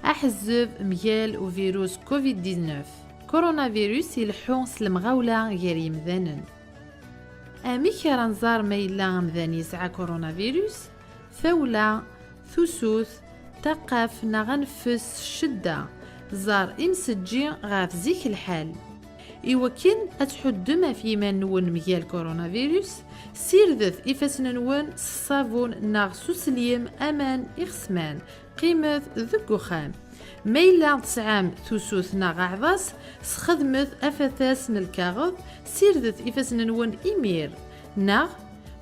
أحزب ميال وفيروس كوفيد 19 كورونا فيروس يلحو سلم غاولا غير يمذانن. أميك رانزار ميلا مذان يسعى كورونا فيروس ثولة ثسوث تقف نغنفس شدة زار إمسجي غاف زيك الحال. إوكين أتحد ما في من نون ميال كورونا فيروس سيرذث إفاسنا نون الصابون ناغ سوسليم أمان إخسمان قيمة ذكو خام ميلا تسعام ثوسوث ناغ عضاس سخدمث أفثاس نالكاغض سيرذث إفاسنا نون إمير ناغ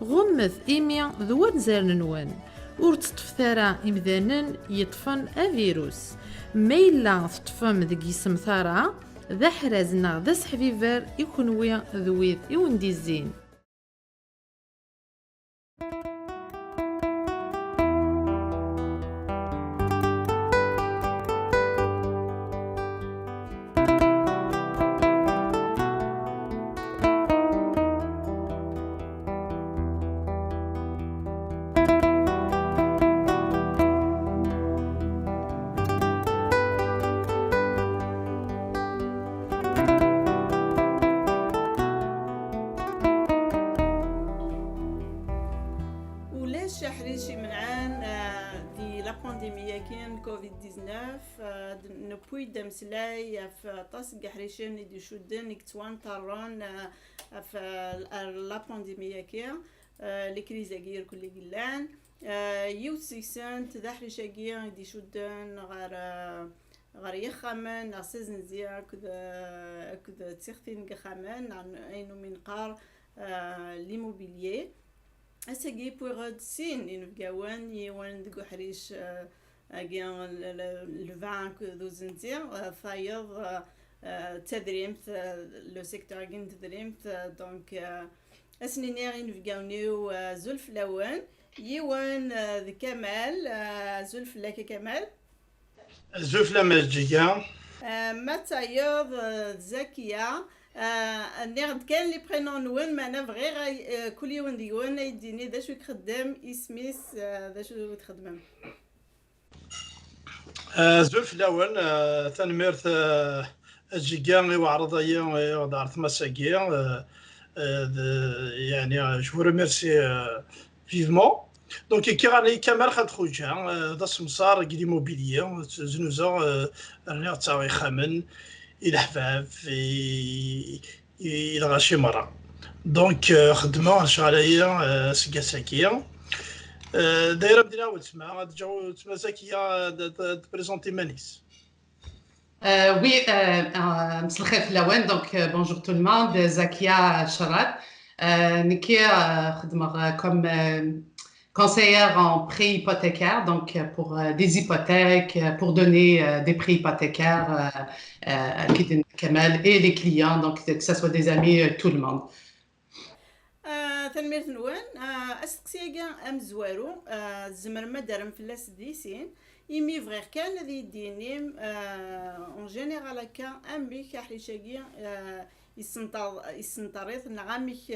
غمث إيميا ذوان زارن نون ورتطفثارا إمذانن يطفن أفيروس ميلا تطفم ذكي سمثارا ذا حرازنا ذا سحفيفر يكونويا ذويذ يوندي الزين. حريشي من عن دي لا بانديميا كاين كوفيد 19 نبوي دمسلاي في طاسق حريشين دي شودن يكتوان طران في لا بانديميا كاين لي كريزا غير كل قلان يوسيسن تدحريشا كاين دي شودن غير يخمن ناسيزن زيا كذا تسختين خمن عن اينو من قار ليموبيليي أساقي بوغد سين إنو بقاوان يوان دقو حريش أجيان الفان كذو زنزير فايض تدريمت لو سيكتور أجين تدريمت دونك أسنينير إنو بقاونيو زلف لوان يوان ذي كمال زلف لك كمال زلف لما جيجا متى يوض زكية نغد كان لي برينون نون معنا بغير كل يوم ديوان يديني ذا شو يخدم اسميس ذا شو تخدم زلف الاول تنميرت الجيجان وعرضيا دارت مساكيا يعني جو ريميرسي فيفمون دونك كي غادي كمال خد خوجا ذا سمسار كي موبيليا زنوزا راني تاوي خامن الحفاف الى شي مره دونك خدمه شغاليه سكاساكيه دايره بدينا وتسمع تجاو تسمع زكيه بريزونتي مانيس Oui, مساء الخير في الأوان. Donc bonjour tout le monde. Zakia Charat, نكي خدمة comme conseillère en prêt hypothécaire, donc pour des hypothèques, pour donner des prêts hypothécaires et les clients, donc que ce soit des amis, tout le monde. تنمير نوان أسقسيا أم زوارو زمر مدرم في اللاس ديسين يمي فغير كان ذي دينيم اون جينيرال كان أمي كحريشاكي يسنطريث نغاميك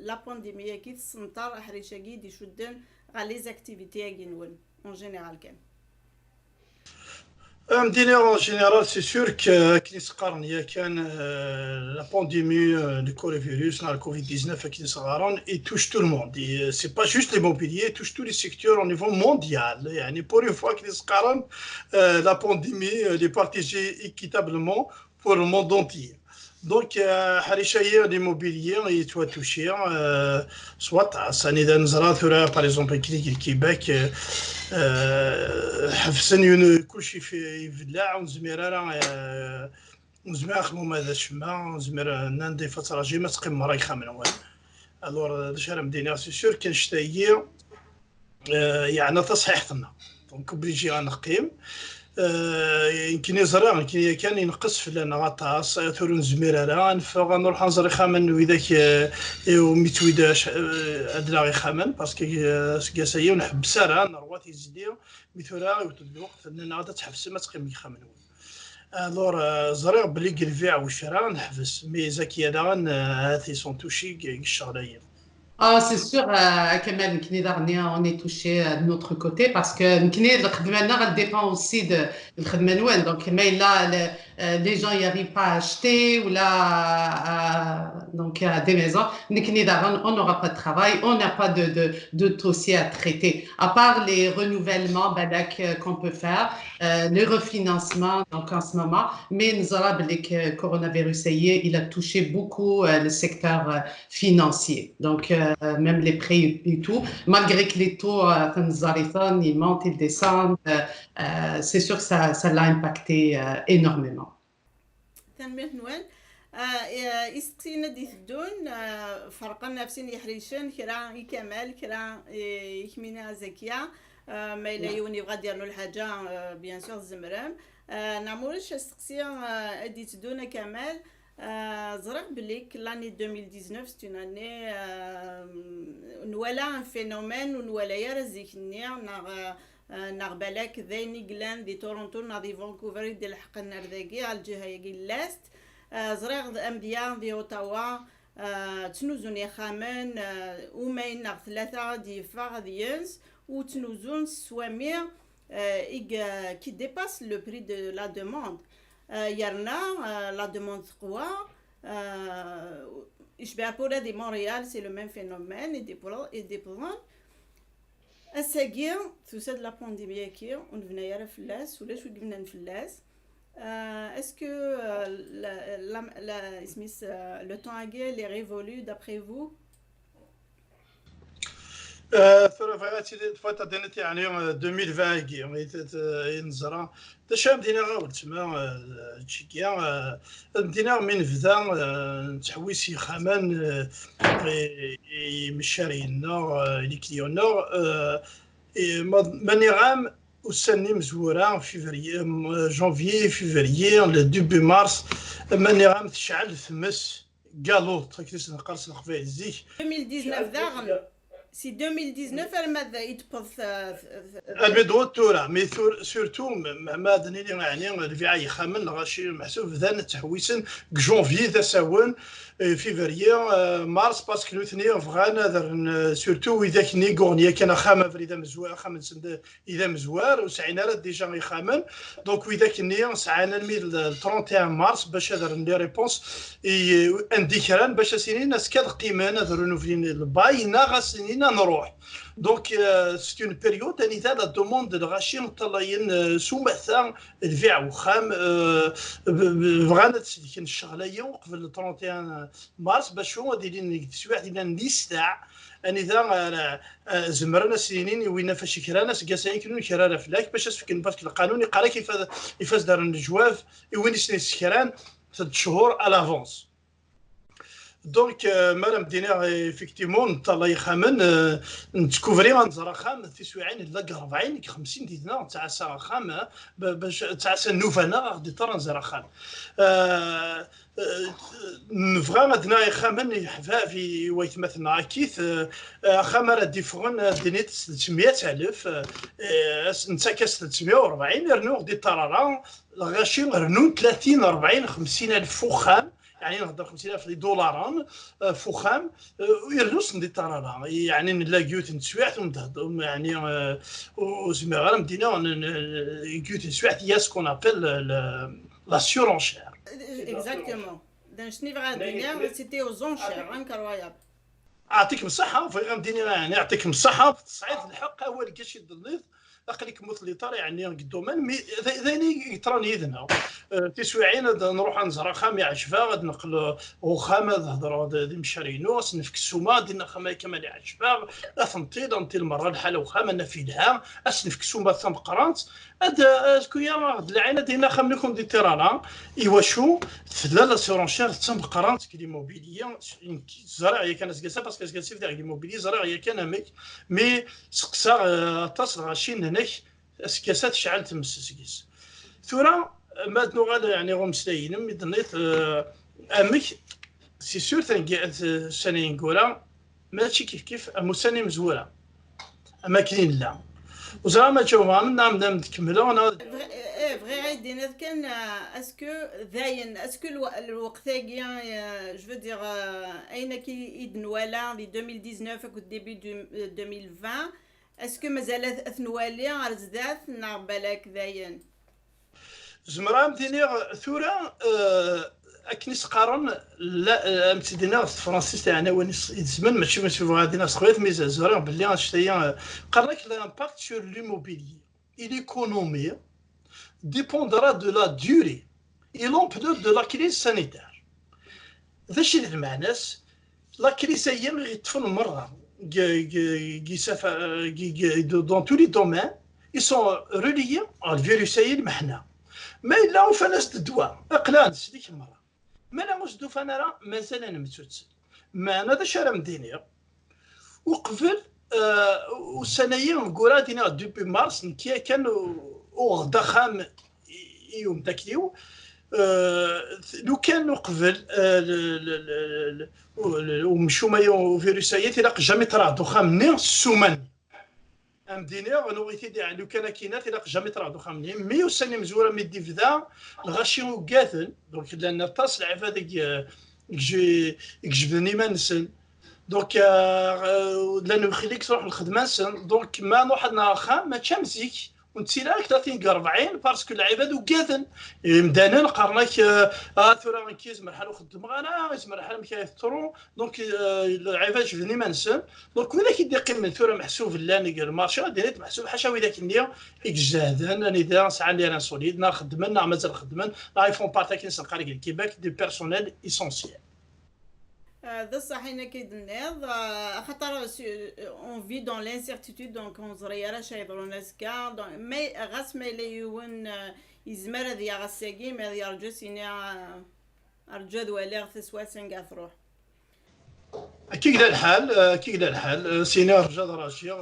لا بانديميا كي تسنطر حريشاكي دي شدن غا لي زاكتيفيتي كينون اون جينيرال كان مدينة en général c'est sûr que كي سقارن يا كان la pandémie du coronavirus la Covid-19 qui s'arrête et touche tout le monde et c'est pas juste l'immobilier touche tous les secteurs au niveau mondial يعني pour une fois que سقارن la pandémie elle est partagée équitablement pour le monde entier. Donc, l'immobilier, il doit toucher, soit à Sanida Nzara, par exemple, au Québec, حفظنا كل شيء في فيلا ونزميرا نخدمو هذا الشما ونزمير نندي فترة جيمة تقيم راي خامن الور دشار مدينة سي سور كان شتايي يعني تصحيحتنا دونك بليجي غنقيم يمكن يزرع يمكن كان ينقص في لنا غطاس ثورون زميرا نفغ نروح نزري خامن وذاك وميتويداش ادلا خامن باسكو سكاسايا ونحبس راه نروات يزيديو ميثورا الوقت اننا غادا تحبس ما تقيم خامن الور زريع بلي البيع والشراء نحبس مي زكيه داغن هاثي سون توشي الشغليه Ah, c'est sûr, Kamel, Nkini Darnia, on est touché de notre côté parce que Nkini, le Khadmana, dépend aussi de le Khadmanouen. Donc, mais là, les gens n'y arrivent pas à acheter ou là, donc, à des maisons. Nkini Daran, on n'aura pas de travail, on n'a pas de dossier à traiter. À part les renouvellements, Badak, qu'on peut faire, les refinancements, donc en ce moment. Mais nous avons avec le coronavirus, il a touché beaucoup le secteur financier. Donc, même les prêts et tout, malgré que les taux ils montent, ils descendent, c'est sûr que ça l'a impacté énormément. تنمية نوان إستينا دي الدون فرقا نفسين يحريشن كرا يكمل كرا يكمينا زكية ما إلا يوني بغا ديرنو الحاجة بيان سور الزمرام نعمولش استقسيا أدي تدونا كمال زرق بليك لاني 2019 c'est une année نوالا un phénomène ونوالا يارا زيكني ناغ بالك ذيني جلان دي تورونتو ناضي فانكوفر يدي الحق النار ذاكي على الجهة يجي اللاست زريغ أمديان دي أوتاوا تنوزون يخامن ومين ناغ ثلاثة دي فاغ ديانز وتنوزون سوامير qui dépasse le prix de la demande. Yarna, la demande قوى إشبع بورا دي مونريال c'est le même phénomène et des بولان الساقية توسد لا بانديميا كي ونبنا يارا فلاس ولاش وقفنا نفلاس est-ce que le temps agué est révolu d'après vous فغاتي فاتا دينت يعني 2020 كي نزرا تشام دينا غاول تما تشيكيا دينا من فدا تحويسي خامان مشارينا لي كليونا ماني غام وسني مزورا فيفري جانفي فيفري لو ديبي مارس ماني غام تشعل ثمس قالو تكريس نقرص نخفي زيك 2019 داغن Si 2019 الماذا يتبث المدو التورا مي سورتو ما دني يعني الفيعي خامن غاشي محسوب ذان تحويسن جونفي ذا ساون فيفري مارس باسكو الاثنين فغانا در سورتو اذا كني غونيا كان خامه فريده مزوار خامن سند اذا مزوار وسعينا راه ديجا يخامن دونك اذا كني سعانا الميل 31 مارس باش هذا لي ريبونس انديكران باش سنين اسكاد قيمه در رونوفلين الباينا غاسنين نروح دونك سي اون بيريود اني تاع لا دوموند دو غاشي مطلعين سومثا الفيع وخام بغانا تسلكن الشغله قبل 31 مارس باش هو دايرين تسواع ديال ليستاع اني ذا زمرنا سنين وين فاش كرانا سكاسين كنو كرانا فلاك باش اسفكن باسكو القانون يقرا كيفاش دار الجواف وين سكران 3 شهور على لافونس دونك مادام دينا ايفيكتيمون نطلع يخامن نتكوفري غنزرا خام تسويعين لا 40 50 دينا تاع سا خام باش تاع سا نوفانا غادي ترى نزرا خام نفغا غادنا يخامن يحفا في ويت مثلا كيث خامر ديفغن دينيت 300000 نتا كاس 340 رنو دي طرارا غاشي رنو 30 40 50000 فخام يعني نهضر 50,000 دولار فخام ويرنوس ندي طرارا يعني نلاقيوت نتسويعت ونهضر يعني وزعما غير مدينا كيوت نتسويعت هي سكون ابل لا سورونشير اكزاكتومون دان شني بغا الدنيا سيتي او زونشير انكرويابل يعطيكم الصحه في غمدينا يعني يعطيكم الصحه في تصعيد الحق هو اللي كاش يضليط اقليك مثل طار يعني قدومان مي ذاني يطراني يذنا تسويعين نروح نزرع خام عشفا غاد نقل وخام نهضروا دي مشارينو نفك السوما دينا خام كمال عشفا اثنطيد انت المره الحاله وخام نفيدها اسنفك السوما ثم قرانت هذا كويا غاد العين دينا خام لكم دي تيرانا ايواشو ثلاثه سورونشير ثم قرانت كلي موبيليا زرع هي كانت كاسا باسكو كاسا في داك موبيلي زرع هي كان مي سقسا تصل غاشين هناك اسكاسات شعل تمسسكيس ثورا ما تنوغال يعني غمسلاين مدنيت امك سي سور تنقعد سنين كورا ماشي كيف اموساني مزوره اما كاين لا وزعما ما جاو نعم نكملوا انا ايه فغي غايدينا كان اسكو ذاين اسكو الوقت تاعي جو فو دير اين كي يدنوالا في 2019 كو ديبي 2020 اسكو مازال اثنوالي ارزدات نا بالك ذاين زمرا مديني ثورة اكنيس قارن لا متدينا فرانسيس تاعنا وين يزمن ماشي غادينا سخويت مي زهرا بلي شتيا قالك لامباكت سور لوموبيلي et l'économie dépendra de la durée et l'ampleur de la crise sanitaire. ذا الشيء اللي معناس لا كريس هي غيتفن مرة dans tous les domaines ils sont reliés à الفيروس هي المحنة ما إلا وفناس الدواء أقلان ديك المرة ما لا واش دوفانا راه مازال انا متوتل ما انا ذا شارع مدينيه وقبل وسنايا مقورا دينا دوبي مارس نكيا كان وغدا خام يوم داكيو لو كان قبل ومشو ما فيروسايات الا جامي طرا دخام ني السومان مدينه نوغيتي ديال لو كان كاينات الا جامي طرا دخام ني مي وسني مزوره ميدي فدا الغاشي وكاثن دونك لان الطاس العفا ديك جبني ما نسن دونك لانه يخليك تروح للخدمه نسن دونك ما نوحد نهار خام ما تشمسيك ونتسيلاك 30 40 باسكو العباد وكاثن مدانا قرناك ثورا غنكيز مرحله وخدم غانا مرحله مكيثرو دونك العباد جبني ما نسن دونك ولا كيدي قيمه ثورا محسوب لاني المارشا ديريت محسوب حاشا وذاك النيه اجزادن انا اذا ساعه اللي انا سوليد نا خدمنا نا مازال خدمن نا يفون بارتا كنسن قاري كيباك دي بيرسونيل اسونسيال هذا صح هنا كيدنيض خاطر اون في دون لانسيرتيتود دونك اون زرياره شايضرو ناس كاع مي غاس ما يون يزمر هذه غاساكي ما يرجو سينا ارجو دوالي غتسوا سنكا تروح كي كدا الحال سينا رجال راجي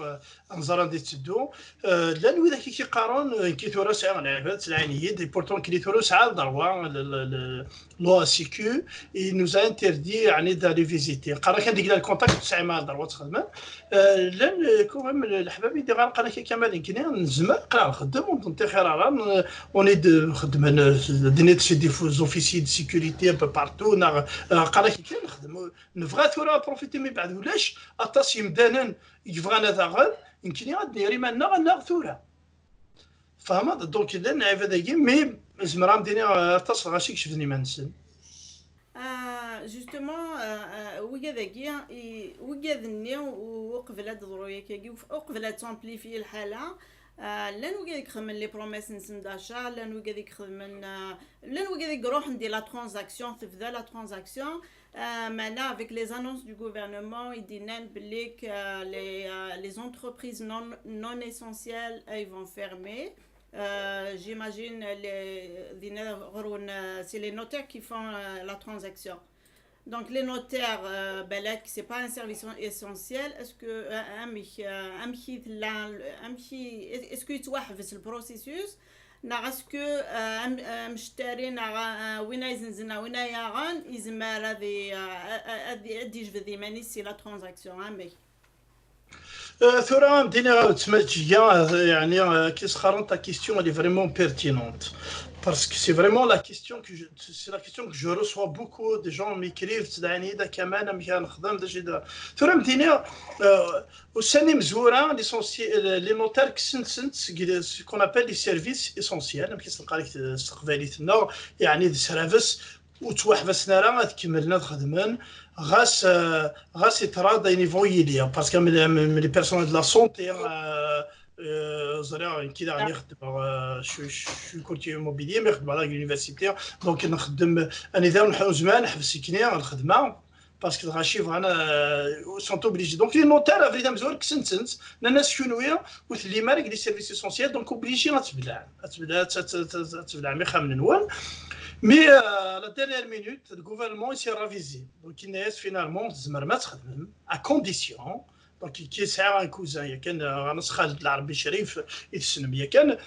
انظار دي تدو لان وذاك كي قارون كي تورا ساعه العباد العينيه دي بورتون كي تورا ساعه ضروا لو سيكو اي نوز انتردي يعني دالي فيزيتي قرا كان ديك الكونتاكت ساعه مع ضروا تخدم لان كوميم الحبابي دي غنقرا كي كمال كنا نزمر قرا نخدم ونطي خير اوني خدم دينيت سي دي زوفيسي دي سيكوريتي ان بو بارتو قرا كي نخدم نفغا ثورا بروفيتي من بعد ولاش اطاس يمدانا يبغانا ذا يمكن يديري مالنا غنا ثوره فهمت دونك لان هذا مي زمرا مديني اطاس غاشي كشفني ما نسن جوستومون وكذا وقبل هاد الضرويه كي وقبل تامبليفي الحاله لان وكذا يخدم لي بروميس نسن داشا لان وكذا يخدم لان وكذا يروح ندير لا ترانزاكسيون تبدا لا ترانزاكسيون maintenant avec les annonces du gouvernement ils disent que les entreprises non essentielles ils vont fermer j'imagine c'est les notaires qui font la transaction donc les notaires c'est pas un service essentiel est-ce que est-ce que يتوحفز البروسيسوس ناقصكو مشتري وين يزنزنا وين يغان يزمر هذه جبدي ماني سي لا ترانزاكسيون عمي ثورا مدينة تسمجيا يعني كي سخرون تا كيستيون اللي فريمون بيرتينونت parce que c'est vraiment la question que je reçois beaucoup de gens m'écrivent تدعني دا كمان مكان نخدم دا شي دا ثورا مدينة وساني مزورة لي نوتار كسنت qu'on appelle les services essentiels كي تلقى لك استقباليتنا يعني دي سيرفيس وتوحبسنا راه تكملنا خدمن غاس يتراضى نيفوي ليا باسكو من لي بيرسون دو لا سونتي زرا كي راني نخدم شو كورتي موبيلي نخدم على لونيفرسيتي دونك نخدم انا دابا نحاول زمان نحبس كنيا الخدمه باسكو الغاشيف انا سون اوبليجي دونك لي نوتار افريدا مزور كسنت الناس شنويه وثلي مالك لي سيرفيس اسونسيال دونك اوبليجي تبلع مي خامن نوال مي لا ديرنيير مينوت الغوفرنمون يسير رافيزي دونك الناس فينالمون تزمر ما تخدم ا كونديسيون دونك كي ساعه كوزان كان غنص خالد العربي شريف يتسنم كان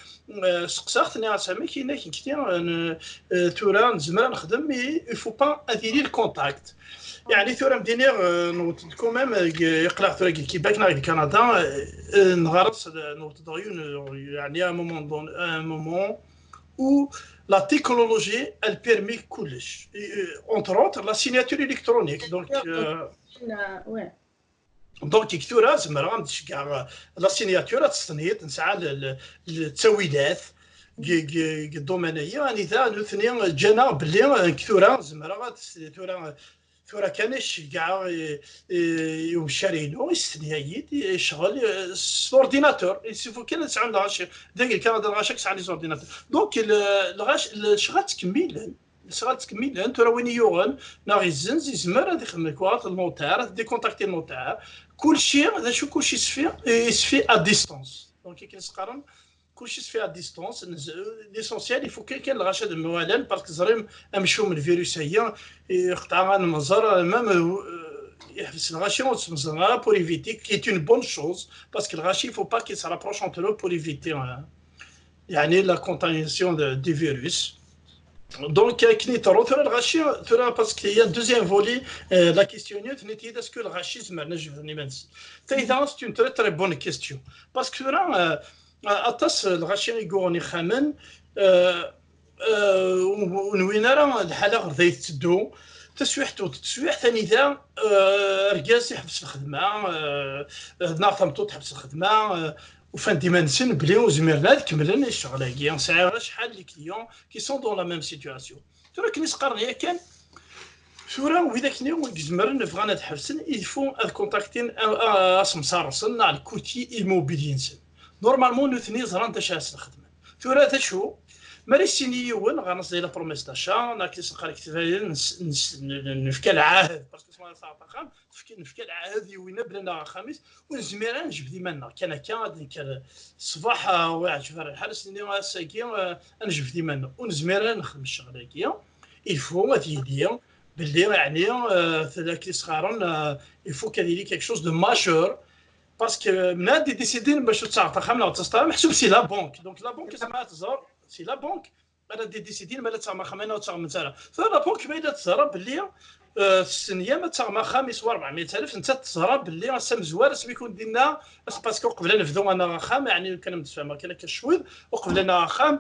سقساختني سامي كاين كثير تورا نزمر نخدم مي il faut pas اديري الكونتاكت يعني ثورا مديني كوميم يقلع ثورا كي باكنا كندا نغرس نوت دغيون يعني ا مومون où la technologie, elle permet كلش. Entre autres, la signature électronique. ouais. دونك كثيرا زعما كاع لا سينياتور تصنيت نسعى التسويلات الدومينيه يعني ذا نثني جانا بلي كثيرا زعما ثورا كانش كاع يوم شارينو يستنيايد يشغل الاورديناتور يسيفو كان نسعى الغاشي داك كان هذا الغاشي كسعى لي اورديناتور دونك الشغل تكمل ثورا وين يوغن ناغي الزنز يزمر هذا يخدم كوارت الموتور ديكونتاكتي الموتور كلشي هذا شو كلشي يسفي ا ديستونس دونك كي نسقرن كلشي يسفي ا ديستونس ليسونسيال يفو كان الغاشا د موالان باسكو زريم امشيو من الفيروس هي يقطع المنظر مام يحبس الغاشي وتسمزنا بور ايفيتي كي est une bonne chose parce que le gâchis il faut pas qu'il se rapproche entre eux pour éviter يعني la contamination du virus. Donc, parce qu'il y a un deuxième volet, la question est-ce que le racisme c'est une très très bonne question. Parce que le racisme تسويح ثاني ذا رجاس يحبس الخدمه نار ثمطو تحبس الخدمه وفان ديما نسن بلي وزميرنا كملنا الشغل هكي نسعى شحال لي كليون كي سون دون لا ميم سيتواسيون ترى كني سقرني كان شورا وإذا كني ولزمر نبغى نتحبسن يفون كونتاكتين اسمسارسن على الكوتي ايموبيلينسن نورمالمون نثني زران تاش الخدمه ترى تا شو مالي سينيون غنص ديال بروميس تاشا ناكيس نقرا كتفايل نفكا العاهد باسكو سما صافا نفكا العاهد يوينا بلنا خميس ونزميرا نجيب ديما كان الصباح واحد شوف الحارس اللي ساكي نجيب ديما ونزميرا نخدم الشغل هكيا يفو هذه باللي يعني كي صغارون يفو كاديري كيك شوز دو ماجور باسكو منادي ديسيدين باش تعطى خامله وتسطر محسوب سي لا بونك دونك لا بونك زعما تزور سي لا بونك انا ديسيدين مالا تاع ما خمينه وتاع مثلا فلا بونك ما الا تزرب باللي السنيه ما تاع ما خامس و 400000 انت تزرب باللي سام زوار اسم يكون دينا باسكو قبل نفذو انا خام يعني كان متفاهم كان كشويد وقبل انا خام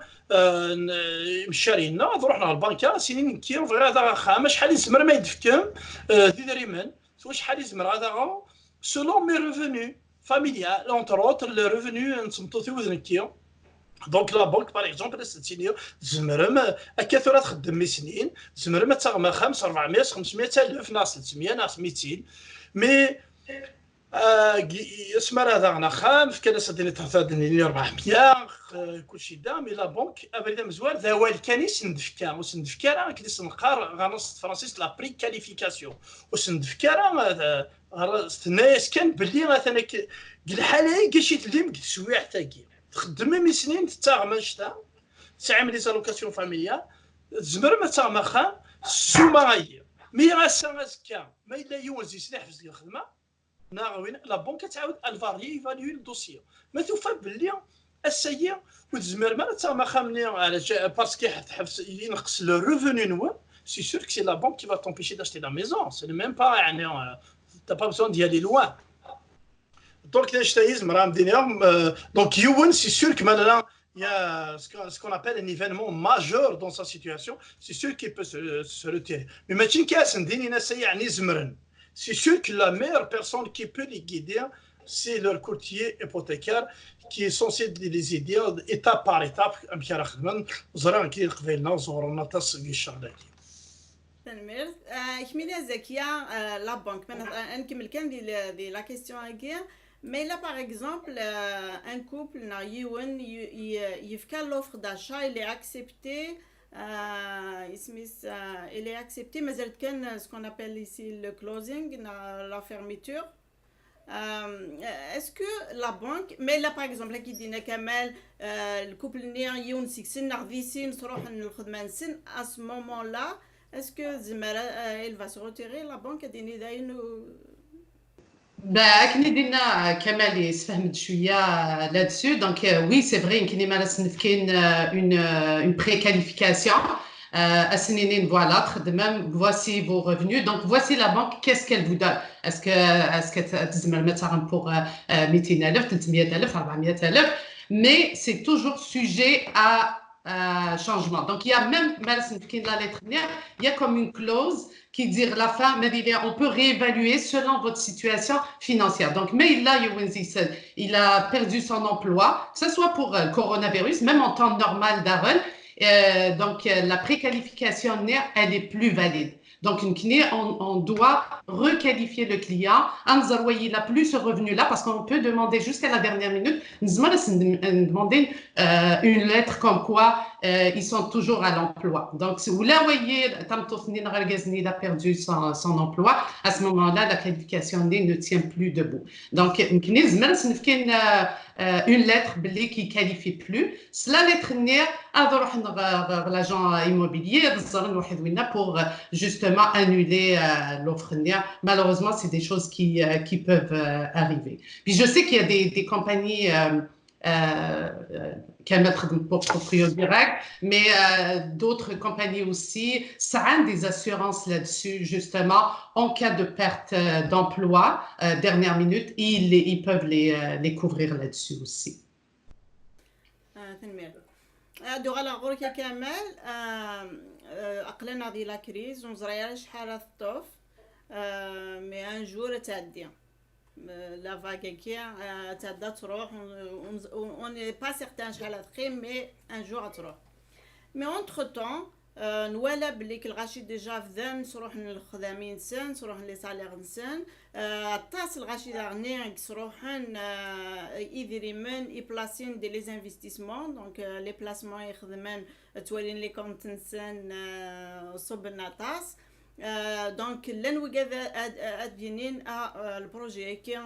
مشارينا رحنا للبنكه سنين كيلو في هذا خام شحال يزمر ما يدفكم ديريمان شحال يزمر هذا سولون مي ريفوني فاميليال اونتر اوتر لو ريفوني نصمتو في وذنكيو دونك لا بنك باغ اكزومبل سنتينيو زمرم كثرة تخدم سنين زمرم تاغما 400 500 الف ناس 300 ناس 200 مي اسمر هذا انا خام في كان صديني تهدني 400 كلشي دا مي لا بنك ابدا مزوار ذا هو الكنيس ندفكا وسندفكا راه كنيس نقار غنص فرانسيس لا بري كاليفيكاسيون وسندفكا راه استنايا كان باللي مثلا الحاله كشيت لي مكسويع تاكي تخدم مي سنين تاغما شتا تعمل لي زالوكاسيون فاميليا زمر ما تاغما خام سوماغي مي غاسكا ما الا يوزي سلاح في الخدمه ناغوين لا بنك تعاود الفاري ايفاليو الدوسيي ما توفى باللي السيء وتزمر ما تاغما خامني على باسكو حبس ينقص لو ريفوني نو سي سور كو سي لا بنك كي فا تمبيشي داشتي لا ميزون سي ميم با يعني تا با بزون دي الي لوان Donc, donc c'est sûr que maintenant, il y a ce qu'on appelle un événement majeur dans sa situation. C'est sûr qu'il peut se retirer. Mais maintenant, c'est sûr que la meilleure personne qui peut les guider, c'est leur courtier hypothécaire qui est censé les aider étape par étape. Ich meine, Zakia, la banque, نكمل كان دي لا كيستيون هاكي Mais là, par exemple, un couple, il fait l'offre d'achat, il est accepté, il est accepté, mais il y a ce qu'on appelle ici le closing, la fermeture. Est-ce que la banque, mais là, par exemple, qui dit le couple à ce moment-là, est-ce que il va se retirer, la banque a dit كنا دينا كمال يسفهمت شويه là-dessus donc oui c'est vrai يمكن ما كاين une préqualification السنين voilà تخدم voici vos revenus donc voici la banque qu'est-ce qu'elle vous donne est-ce que تزمر مثلا pour 200000 300000 400000 mais c'est toujours sujet à changement. Donc, il y a même, la lettre, il y a comme une clause qui dit la fin, mais on peut réévaluer selon votre situation financière. Donc, mais il a perdu son emploi, que ce soit pour le coronavirus, même en temps normal d'Aaron. Donc, la préqualification, elle est plus valide. Donc, on doit requalifier le client. Il n'a plus ce revenu-là parce qu'on peut demander jusqu'à la dernière minute, demander une lettre comme quoi ils sont toujours à l'emploi. Donc, si vous la voyez, il a perdu son emploi, à ce moment-là, la qualification ne tient plus debout. Donc, une lettre qui ne qualifie plus. La lettre l'agent immobilier pour justement annuler l'offre. Malheureusement, c'est des choses qui peuvent arriver. Puis je sais qu'il y a des compagnies qui mettre pour propriétaire direct, mais d'autres compagnies aussi, ça a des assurances là-dessus, justement, en cas de perte d'emploi, dernière minute, ils peuvent les couvrir là-dessus aussi. دوغ على غورك يا كمال عقلنا هذه لا كريز ونزريها شحال الطوف مي ان جور تعدي لا فاغ كي تعدى تروح اون با سيغتان شحال تخيم مي ان جور تروح مي اونتر طون نوالا بلي كالغاشي ديجا فذان صروح الخدامين نسان صروح لي سالير نسان الطاس الغاشي داغني صروحن يديريمن يبلاسين دي لي انفستيسمون دونك لي بلاسمون يخدمن توالين لي كونت نسان صبنا طاس دونك لن وكذا ادينين البروجي كي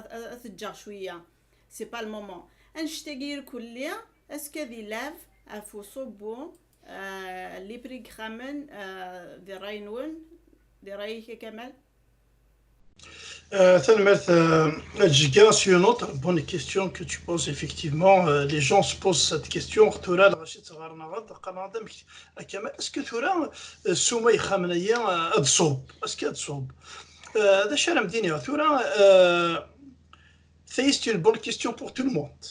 اتجار شويه سي با المومون انشتاغير كليا اسكو ذي لاف افو صبو les programmes de Rainwen, de Raïk Kamal. C'est une autre bonne question que tu poses effectivement. Les gens se posent cette question. Est-ce que tu as Soumay Khamnaïa Adsoub? Est-ce qu'il y a Adsoub? C'est une bonne question pour tout le monde.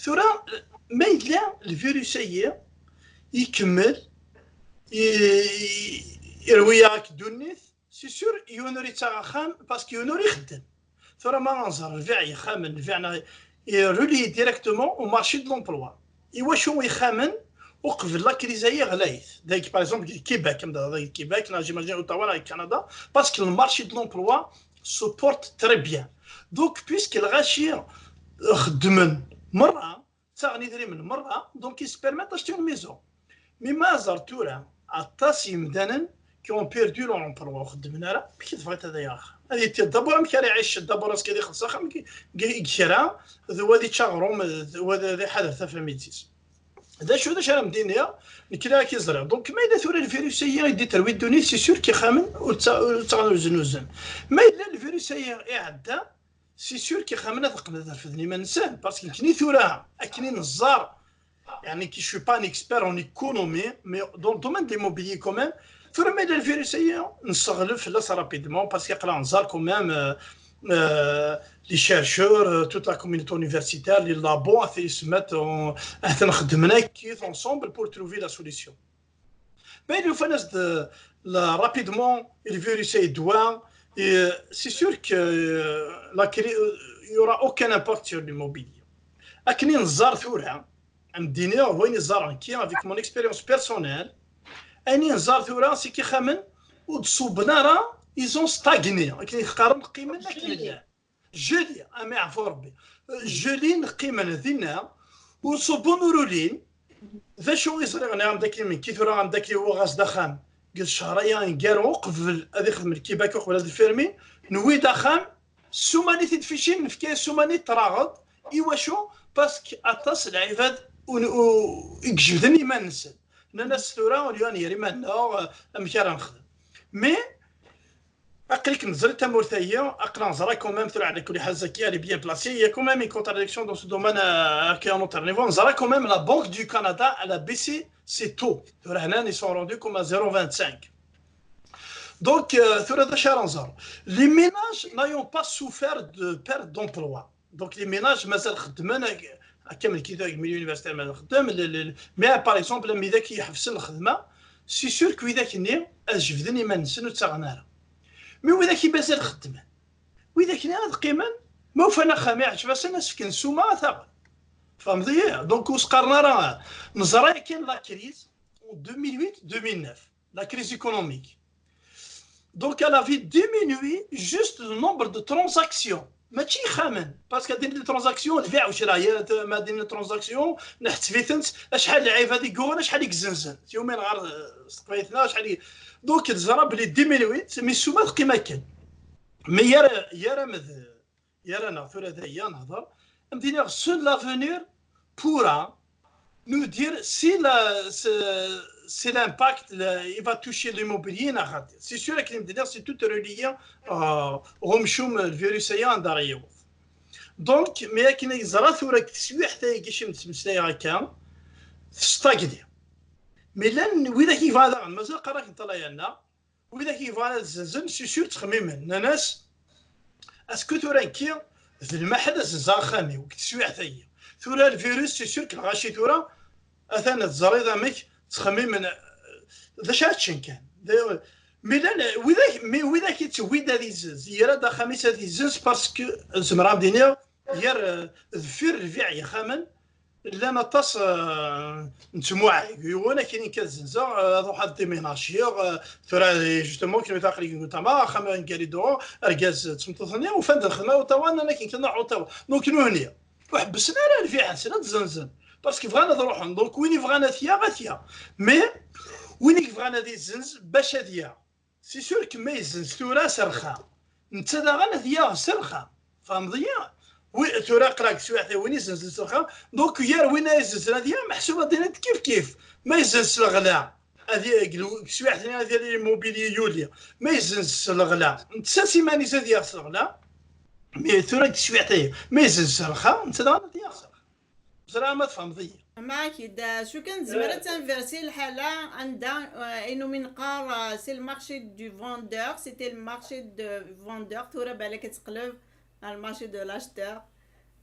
ثورة ما يلا الفيروس يكمل يروياك دونيث سي سور يونوري تاخام باسكو يونوري يخدم ثورة ما نظهر الفيع يخامن الفيعنا يرولي ديريكتومون او مارشي دو لومبلوا واش يخامن وقبل لا كريز هي غلايث داك باغ اكزومبل كيباك كيباك نا جيماجين اوتاوا كندا باسكو المارشي دو لومبلوا سوبورت تري بيان دونك بيسك الغاشي خدمن مرة تاغني دري من مرة دونك يسبيرميت اشتي اون ميزون مي ما زرتورا عطاسي مدانا كي اون بيردو لون امبلوا خدمنا راه كي تبغيت هذا يا اخ هذه دابا راه مكاري عايش دابا راس كيدي خلص خا كيرا هذا تشاغروم هذا حدث فاميتيس هذا شو هذا راه مدينيا كلا كيزرع دونك ما الا ثورا الفيروس هي يدي تروي دوني سي سور كيخامن وتغنوزن ما الا الفيروس هي عدا سي سور كيخامنا تقدر ترفدني ما نسان باسكو كني ثوراها اكني نزار يعني كي شو با ان اكسبير اون ايكونومي مي دون دومين دي موبيلي كوميم ثورا ما الا الفيروس هي نستغل فلاس رابيدمون باسكو يقرا نزار كوميم لي شيرشور توت لا كوميونيتي يونيفرسيتير لي لابو يسمات حتى نخدمنا كيف انصومبل بور تروفي لا سوليسيون mais il faut rapidement le virus est doué et c'est sûr que il y aura aucun impact sur l'immobilier. Akni nzar thura عندي وين نزار كي avec mon expérience personnelle اني نزار ثورا سي كي خامن وتصوبنا راه ايزون ستاغني كي قارن قيمه لكن جلي امي عفو ربي جلي نقيمه ذينا وصوبو نورولين ذا شو يصير انا عندك من كي ثورا عندك هو غاز دخام قال شهريا نقارو قبل هذا يخدم الكيباك قبل هذا الفيرمي نوي دخام سوماني تدفيشين نفكي سوماني تراغض ايوا باسكو اطاس العباد ويجبدني ما ننسى الناس ثورا واليوم يري مالنا مكان نخدم مي اقلك نزل تمورثيه اقرا نزرا كوميم ثورا على كل حاجه كي لي بيان بلاسي هي كوميم كونتراديكسيون دون سو دومين كي اون اوتر نيفو نزرا كوميم لا بانك دو كندا على بيسي سي تو ثورا هنا ني سون روندو كوم 0.25 دونك ثورا دا شارنزر لي ميناج n'ayant pas souffert de perte d'emploi donc les ménages مازال خدمنا كامل كي ذاك مليون يونيفرسيتي ما خدام مي باغ اكزومبل مي ذاك يحفز الخدمه سي سور كو ذاك ني اجبدني ما نسن تاغنارا مي وذاك مازال خدمان وذاك ني هاد قيمان ما فانا خامي عجباس انا سكن سوما ثاغ فهمتي دونك وسقرنا راه نزرا كاين لا كريز 2008 2009 لا كريز ايكونوميك دونك elle avait diminué juste le nombre de transactions ماشي خامن باسكو دير لي ترانزاكسيون البيع والشراء ما دير لي ترانزاكسيون نحت في ثنت شحال العيب هذيك كون شحال يكزنزن يومين غير سقيتنا شحال دونك تزرا بلي ديمينويت مي سوما القيمه كان مي يا رمض يا رانا ثلاثه هي نهضر مدينه سون لافونير بورا nous dire si c'est l'impact, il va toucher l'immobilier. C'est sûr que c'est tout relié au virus derrière. Donc, mais il y a des gens qui ont stagné. Mais là, وإذا كيف هذا مازال قراك نطلع لنا وإذا كيف هذا الزنزان سي سور تخميما الناس اسكو تورا كي المحل الزنزان خامي وكتسوي حتى هي ثورا الفيروس سي سور كالغاشي ثورا اثنا الزريضه ميك تخمم من ذا شاتشن كان وإذا كيتسويد هذه الزياره دا خميس هذه الزنز باسكو زمرا مدينه يار ذفير البيع يخامن لا نطاس نتموع وانا كاينين كازنزا هذو حد ديميناشيغ ثورا جوستومون كيما تاقلي تما خامن كاري دو اركاز تمطثني وفند الخدمه وتوا انا كاين كنروحو توا دونك هنيا وحبسنا راه البيع سنه تزنزن باسكو بغانا نروحو دونك وين بغانا ثيا غاثيا مي وين بغانا دي الزنز باش هاديا سي سور كما يزنز ثورا سرخا انت دا غانا ثيا سرخا فهمتي وي ثورا قراك سواحد وين يزنز سرخا دونك يا وين يزنز هاديا محسوبه دينا كيف ما يزنز الغلا هذه سواحد هذه الموبيلي يوليا ما يزنز الغلا انت سيماني زاد الغلا مي ثورا سواحد ما يزنز سرخا انت دا غانا ثيا سرخا بصراحه ما تفهمتي معاك دا شو كان زمرة تنفيرسي الحالة عندها انه من قار سي المارشي دو فوندور سيتي المارشي دو فوندور ثورا بالك تقلب المارشي دو لاشتور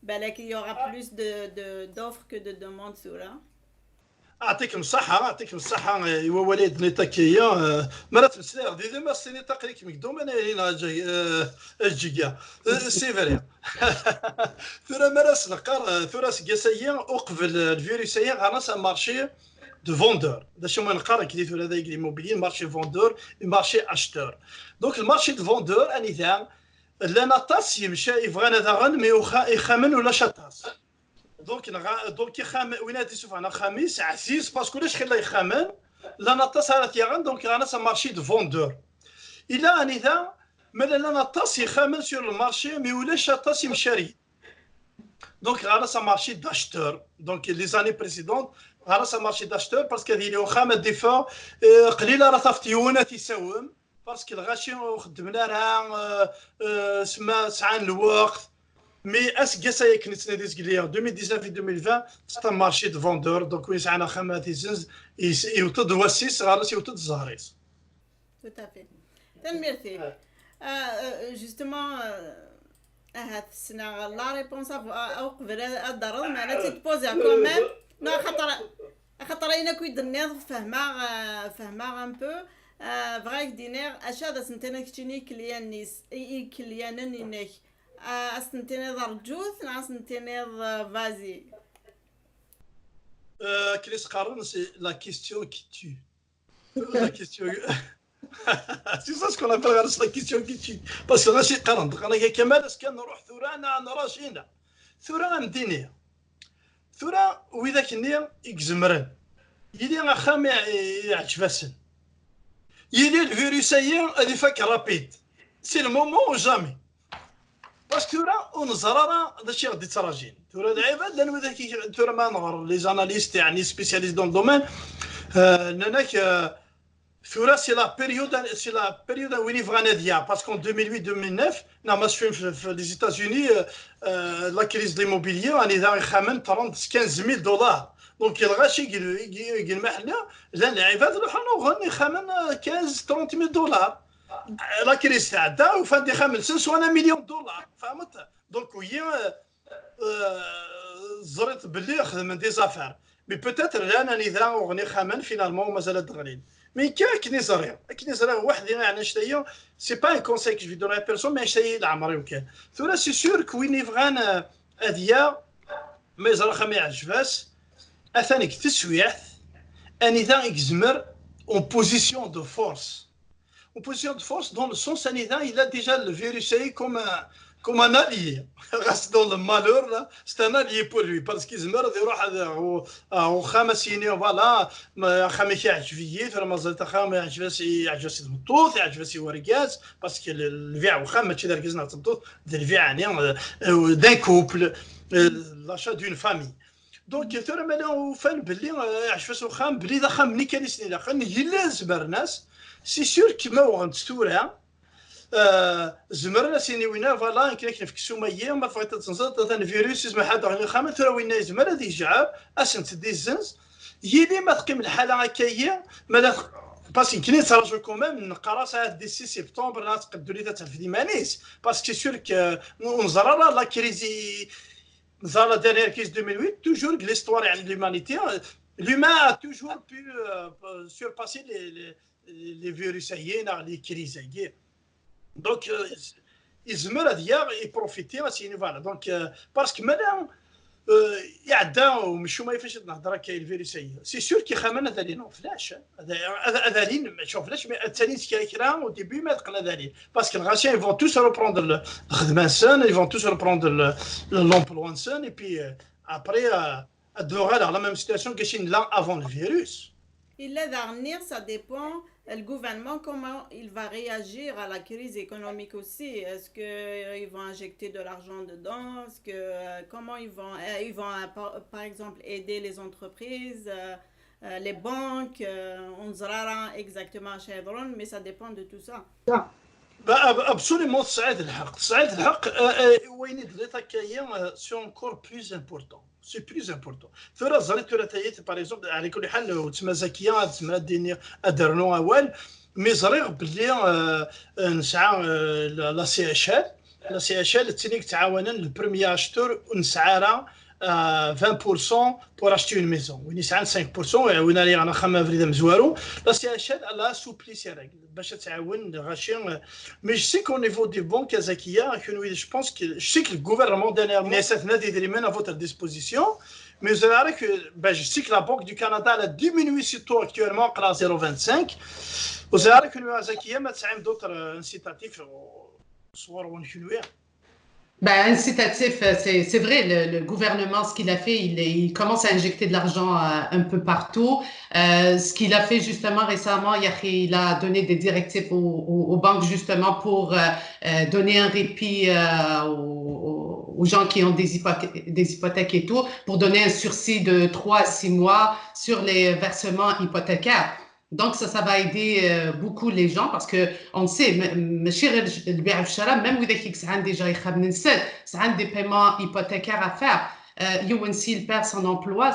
بالك يوغا بلوس دوفر كو دو دوموند ثورا يعطيكم الصحة ايوا وليد نيتاكيا مرات مسير دي ما سيني تقريك مقدوم انا هنا الجيجا سي فري ثورا مراس نقار ثورا سكاسيا وقبل الفيروسيا غناس مارشي دو فوندور دا شوما نقار كي ثورا ذاك ليموبيلي مارشي فوندور مارشي اشتور دونك المارشي دو فوندور اني ثان لا نطاس يمشي يبغانا ثغن مي يخمن ولا شطاس دونك يخامن وين هادي شوف انا خميس عزيز باسكو لاش خلى يخامن لا نطاس على تيغان دونك غناس مارشي دو فوندور الا اني ثا مالا لا نطاس يخامن سور المارشي مي ولاش شطاس يمشاري دونك غناس مارشي داشتور دونك لي زاني بريسيدونت غناس مارشي داشتور باسكو هذه اللي خامه ديفا قليله راه طافتيونا تيساوم باسكو الغاشي خدمنا راه سما سعان الوقت مي اس كاسا كنت ندير كليا 2019 في 2020 ستا مارشي دو فوندور دونك وين سعنا خامات يزنز يوتد واسيس غارس يوتد الزهريس تو تافي تنميرتي جوستومون هاد السنه لا ريبونس او قبل الضرر معنا تيبوزا كوميم نو خاطر انا كويد الناض فهمها ان بو فغايك دينير اش هذا سنتنا كتيني كليانيس اي كلياننينك أستنتني ضرجوث نعستنتني فازي كريس قارن سي لا كيستيون كي تي لا كيستيون سي سا سكون ابل غير لا كيستيون كي تي باسكو غاشي قارن انا كمال اسكان نروح ثورا انا راشينا ثورا مدينيه ثورا وإذا كني يكزمرن يلي غا خامي يعجبسن يلي الفيروسيين هذه فاك رابيد سي المومون جامي باسكو راه ونزرا راه هادشي غادي تراجين ثورا العباد لان هذاك ثورا ما نغر لي زاناليست يعني سبيسياليست دون دومين لانك ثورا سي لا بيريود وين فغانا ديا باسكو 2008 2009 نعم في لي ايتازوني لا كريز ديموبيليير راني ذا خامن 15000 دولار دونك الغاشي يقول المحله لا العباد روحوا غني خامن 30000 دولار لا كريس تعدى وفادي خامل سنس وانا مليون دولار فهمت دونك هي زرت باللي خدم دي زافير مي بوتيتر انا اذا اغني خامان فينالمون مازال دغرين مي كني زرير واحد يعني شتايا سي با ان كونساي كو جو دون لا بيرسون مي شتايا العمري وكان ثورا سي سور كوين يبغان اديا ما يزرا خا ما يعجباش اثانيك تسويح اني ذا يزمر اون بوزيسيون دو فورس en position de force dans le sens sanitaire, il a déjà le virus comme un allié. Reste dans le malheur, là, c'est un allié pour lui. Parce qu'il se meurt de roh au khamasini, voilà, khamiki ajviyé, vraiment zalta kham ajvasi ajvasi mtout, ajvasi wargaz, parce que le via au kham tu dargizna mtout, de via d'un couple, l'achat d'une famille. دونك ثورة مالا وفان بلي عشفاس وخام بلي ذا خام ملي كان يسني خام يلا زبر ناس سي سور كيما وغنت ثورة زمرنا سيني وينا فوالا يمكن كنف كسوميه ما فايت تنزل ثاني فيروس اسمه حدا خام ثورة وينا زمر هذه جعاب اسنت دي الزنز يلي ما تقيم الحالة هكايا مالا باسكو كاين تراجع كومام نقرا ساعه دي 6 سبتمبر لا تقدر لي تاع في مانيس باسكو سور ك نزرا لا كريزي dans la dernière crise 2008, toujours l'histoire de l'humanité, l'humain a toujours pu surpasser les virus, les crises. Donc, ils se mettent à dire et profiter à ce niveau-là. Donc, parce que maintenant, il y a d'un ou مشو يفاش نهضر كاين الفيروس سي سور كي خامنا ذالين فلاش ذالين شوف فلاش مي الثاني كيرا au début ما تقنا ذالين parce que les Russiens ils vont tous reprendre الخدمه سن ils vont tous reprendre l'emploi سن et puis après adorer dans la même situation que chez là avant le virus. Et l'avenir, ça dépend le gouvernement comment il va réagir à la crise économique aussi. Est-ce qu'ils vont injecter de l'argent dedans? Est-ce que comment ils vont par exemple aider les entreprises, les banques? On ne saura exactement chez Chevron, mais ça dépend de tout ça. Absolument, سعيد الحق وين دريتها كاين سي encore plus important. C'est plus important. ثورة زريت ثلاثيات par exemple على كل حال تسمى زكية تسمى الدنيا أدرنو أول مي زريغ باللي نسعى لا سي اتش ال تنيك تعاونا البريمير اشتور ونسعى 20% pour acheter une maison. وين يسعى 5% وين اللي انا خما فريده مزوارو لا سي اتش ال لا سوبلي سي ريغل باش تعاون غاشي مي جو سي كو نيفو دي بونك زكيه كون جو بونس كو جو سي كو الغوفرنمون ديرنييرمون نيسات نادي دير من افوتر ديسبوزيسيون مي جو سي كو جو سي كو لا بونك دو كندا لا ديمينوي سي تو اكtuellement قرا 0.25 و سي كو زكيه ما تسعى دوطر انسيتاتيف صور ونشنويه. Ben, incitatif, c'est vrai, le gouvernement, ce qu'il a fait, il commence à injecter de l'argent un peu partout. Ce qu'il a fait justement récemment, il a donné des directives aux banques justement pour donner un répit aux gens qui ont des hypothèques et tout, pour donner un sursis de 3 à 6 mois sur les versements hypothécaires. Donc, ça va aider beaucoup les gens parce que on sait, même déjà des paiements hypothécaires à faire. S'il perd son emploi,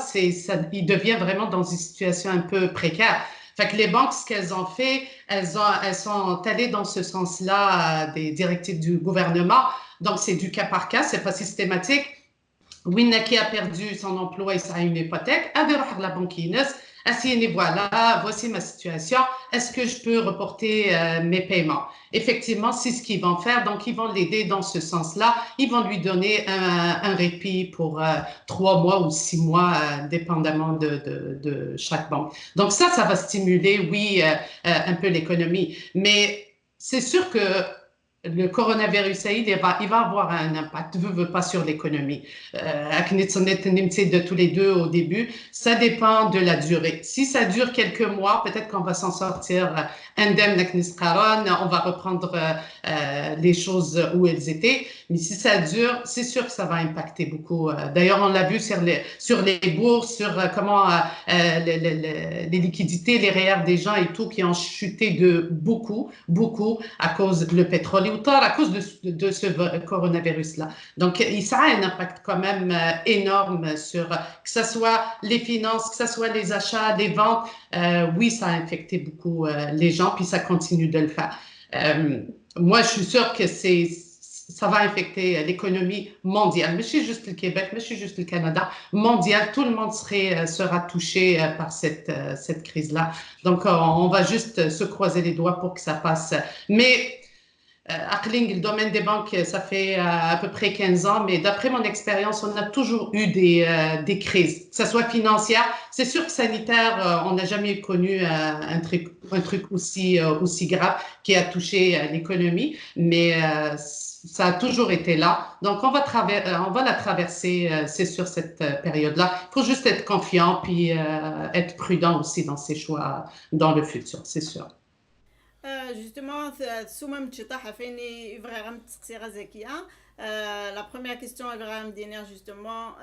il devient vraiment dans une situation un peu précaire. Fait que les banques, ce qu'elles ont fait, elles sont allées dans ce sens-là des directives du gouvernement. Donc, c'est du cas par cas, c'est pas systématique. Winna qui a perdu son emploi, il a une hypothèque, avec la banque Assignez, voilà, voici ma situation. Est-ce que je peux reporter mes paiements? Effectivement, c'est ce qu'ils vont faire. Donc, ils vont l'aider dans ce sens-là. Ils vont lui donner un répit pour 3 mois ou 6 mois, dépendamment de chaque banque. Donc, ça va stimuler, oui, un peu l'économie. Mais c'est sûr que le coronavirus, il va avoir un impact, veut pas sur l'économie. De tous les deux au début, ça dépend de la durée. Si ça dure quelques mois, peut-être qu'on va s'en sortir indemne, on va reprendre les choses où elles étaient. Mais si ça dure, c'est sûr que ça va impacter beaucoup. D'ailleurs, on l'a vu sur les bourses, sur comment les liquidités, les REER des gens et tout qui ont chuté de beaucoup à cause du pétrole. À cause de ce coronavirus-là. Donc, ça a un impact quand même énorme sur que ce soit les finances, que ce soit les achats, les ventes. Oui, ça a infecté beaucoup les gens, puis ça continue de le faire. Moi, je suis sûre que ça va infecter l'économie mondiale. Mais c'est juste le Québec, mais c'est juste le Canada, mondial. Tout le monde sera touché par cette crise-là. Donc, on va juste se croiser les doigts pour que ça passe. Mais le domaine des banques, ça fait à peu près 15 ans, mais d'après mon expérience, on a toujours eu des crises, que ce soit financière. C'est sûr que sanitaire, on n'a jamais connu un truc aussi grave qui a touché l'économie, mais ça a toujours été là. Donc, on va la traverser, c'est sûr, cette période-là. Il faut juste être confiant puis être prudent aussi dans ses choix dans le futur, c'est sûr. Justement, Soumam Tchitaha Feni, vraiment Tsira Zekia. La première question est vraiment dernière, justement.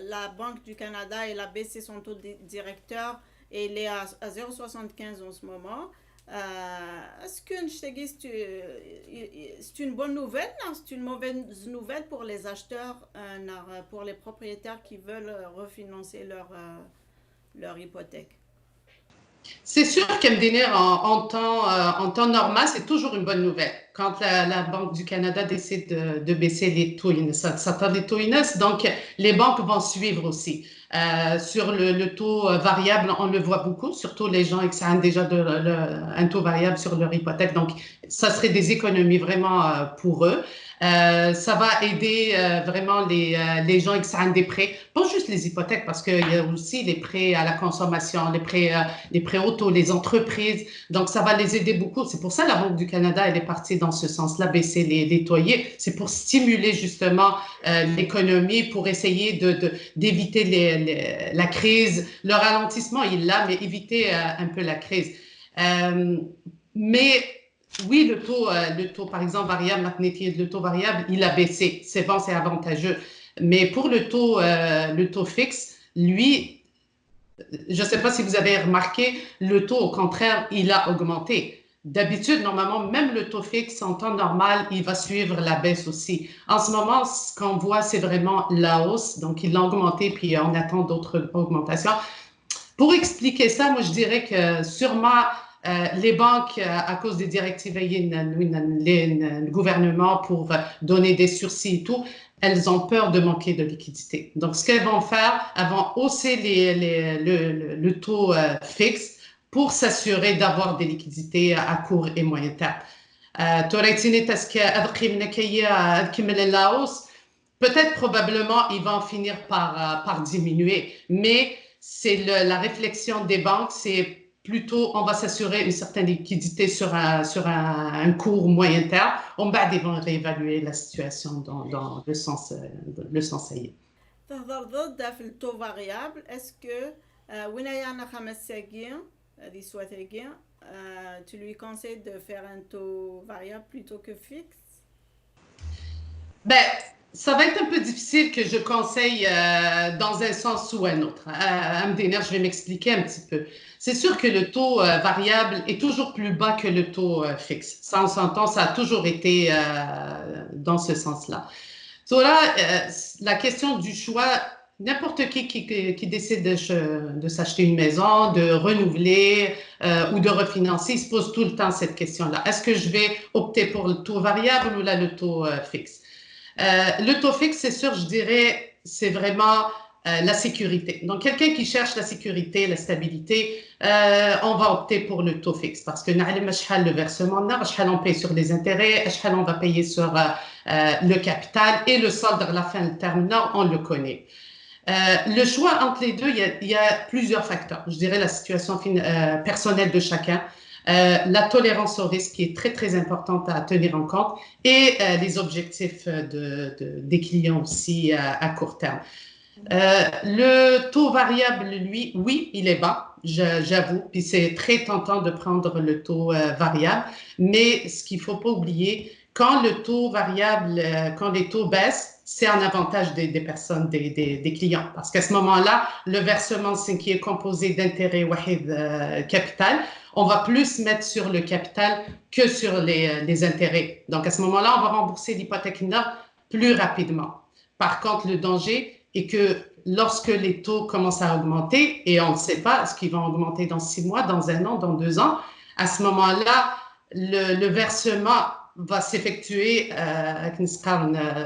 La Banque du Canada, elle a baissé son taux de directeur et il est à 0,75 en ce moment. Est-ce que c'est une bonne nouvelle? C'est une mauvaise nouvelle pour les acheteurs, pour les propriétaires qui veulent refinancer leur hypothèque? C'est sûr qu'MDNR en temps normal, c'est toujours une bonne nouvelle. Quand la Banque du Canada décide de baisser les taux, ça tend les taux INES, donc les banques vont suivre aussi. Sur le taux variable, on le voit beaucoup, surtout les gens qui ont déjà un taux variable sur leur hypothèque. Donc, ça serait des économies vraiment pour eux. Ça va aider vraiment les gens qui ont des prêts, pas juste les hypothèques, parce qu'il y a aussi les prêts à la consommation, les prêts auto, les entreprises. Donc, ça va les aider beaucoup. C'est pour ça que la Banque du Canada, elle est partie dans ce sens-là, baisser les loyers. C'est pour stimuler justement l'économie, pour essayer d'éviter la crise. Le ralentissement, il l'a, mais éviter un peu la crise. Mais oui, le taux, par exemple, variable, le taux variable, il a baissé. C'est bon, c'est avantageux. Mais pour le taux fixe, lui, je ne sais pas si vous avez remarqué, le taux, au contraire, il a augmenté. D'habitude, normalement, même le taux fixe, en temps normal, il va suivre la baisse aussi. En ce moment, ce qu'on voit, c'est vraiment la hausse. Donc, il a augmenté, puis on attend d'autres augmentations. Pour expliquer ça, moi, je dirais que sûrement, les banques, à cause des directives, le gouvernement pour donner des sursis et tout, elles ont peur de manquer de liquidité. Donc, ce qu'elles vont faire, elles vont hausser le taux fixe pour s'assurer d'avoir des liquidités à court et moyen terme. Peut-être, probablement, ils vont finir par diminuer, mais c'est la réflexion des banques, c'est plutôt, on va s'assurer une certaine liquidité sur un court moyen terme. On va réévaluer la situation dans le sens ailleurs. تهضر ضد في التو فاريابل اسكو وين انا 5 ساكين هذه سوا تاكين tu lui conseilles de faire un taux variable plutôt que fixe? Ben, ça va être un peu difficile que je conseille dans un sens ou un autre. Amdener, je vais m'expliquer un petit peu. C'est sûr que le taux variable est toujours plus bas que le taux fixe. Ça, on s'entend, ça a toujours été dans ce sens-là. La question du choix, n'importe qui décide de s'acheter une maison, de renouveler ou de refinancer, il se pose tout le temps cette question-là. Est-ce que je vais opter pour le taux variable ou là, le taux fixe? Le taux fixe, c'est sûr, je dirais, c'est vraiment la sécurité. Donc, quelqu'un qui cherche la sécurité, la stabilité, on va opter pour le taux fixe parce que le versement, on paye sur les intérêts, on va payer sur le capital et le solde à la fin du terme, on le connaît. Le choix entre les deux, il y a plusieurs facteurs. Je dirais la situation personnelle de chacun, la tolérance au risque qui est très, très importante à tenir en compte et les objectifs des clients aussi à court terme. Le taux variable, lui, oui, il est bas, j'avoue, puis c'est très tentant de prendre le taux variable, mais ce qu'il ne faut pas oublier, quand le taux variable, quand les taux baissent, c'est un avantage des personnes, des clients, parce qu'à ce moment-là, le versement qui est composé d'intérêt capital, on va plus mettre sur le capital que sur les intérêts. Donc, à ce moment-là, on va rembourser l'hypothèque neuve plus rapidement. Par contre, le danger est que lorsque les taux commencent à augmenter, et on ne sait pas, est-ce qu'ils vont augmenter dans 6 mois, dans 1 an, dans 2 ans, à ce moment-là, le versement va s'effectuer,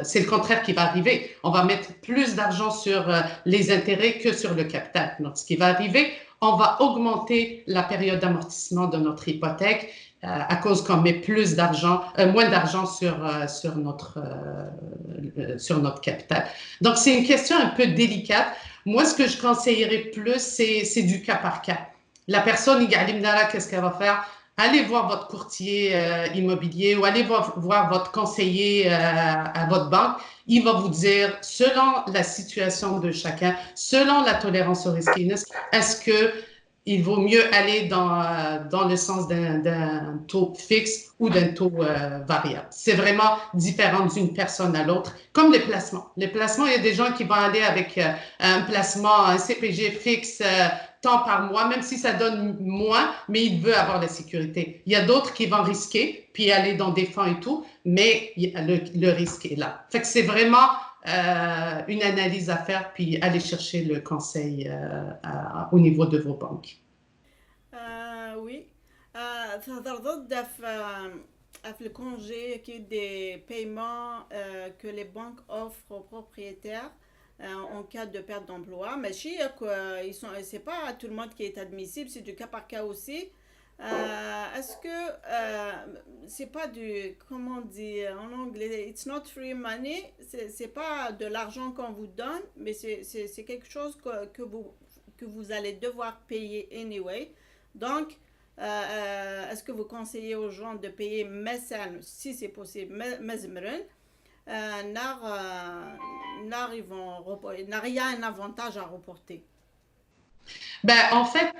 c'est le contraire qui va arriver. On va mettre plus d'argent sur les intérêts que sur le capital. Donc, ce qui va arriver, on va augmenter la période d'amortissement de notre hypothèque à cause qu'on met moins d'argent sur notre capital. Donc, c'est une question un peu délicate. Moi, ce que je conseillerais plus, c'est du cas par cas. La personne, qu'est-ce qu'elle va faire? Allez voir votre courtier immobilier ou allez voir votre conseiller à votre banque. Il va vous dire, selon la situation de chacun, selon la tolérance au riskiness, est-ce qu'il vaut mieux aller dans le sens d'un taux fixe ou d'un taux variable. C'est vraiment différent d'une personne à l'autre, comme les placements. Les placements, il y a des gens qui vont aller avec un placement, un CPG fixe tant par mois, même si ça donne moins, mais il veut avoir la sécurité. Il y a d'autres qui vont risquer, puis aller dans des fonds et tout, mais le risque est là. Fait que c'est vraiment une analyse à faire, puis aller chercher le conseil au niveau de vos banques. Oui. تهضر ضد في le congé qui est des paiements que les banques offrent aux propriétaires en cas de perte d'emploi. Mais c'est pas tout le monde qui est admissible, c'est du cas par cas aussi. Est-ce que c'est pas comment on dit en anglais, it's not free money, c'est pas de l'argent qu'on vous donne, mais c'est quelque chose que vous allez devoir payer anyway. Donc, est-ce que vous conseillez aux gens de payer si c'est possible, n'a rien un avantage à reporter? En fait,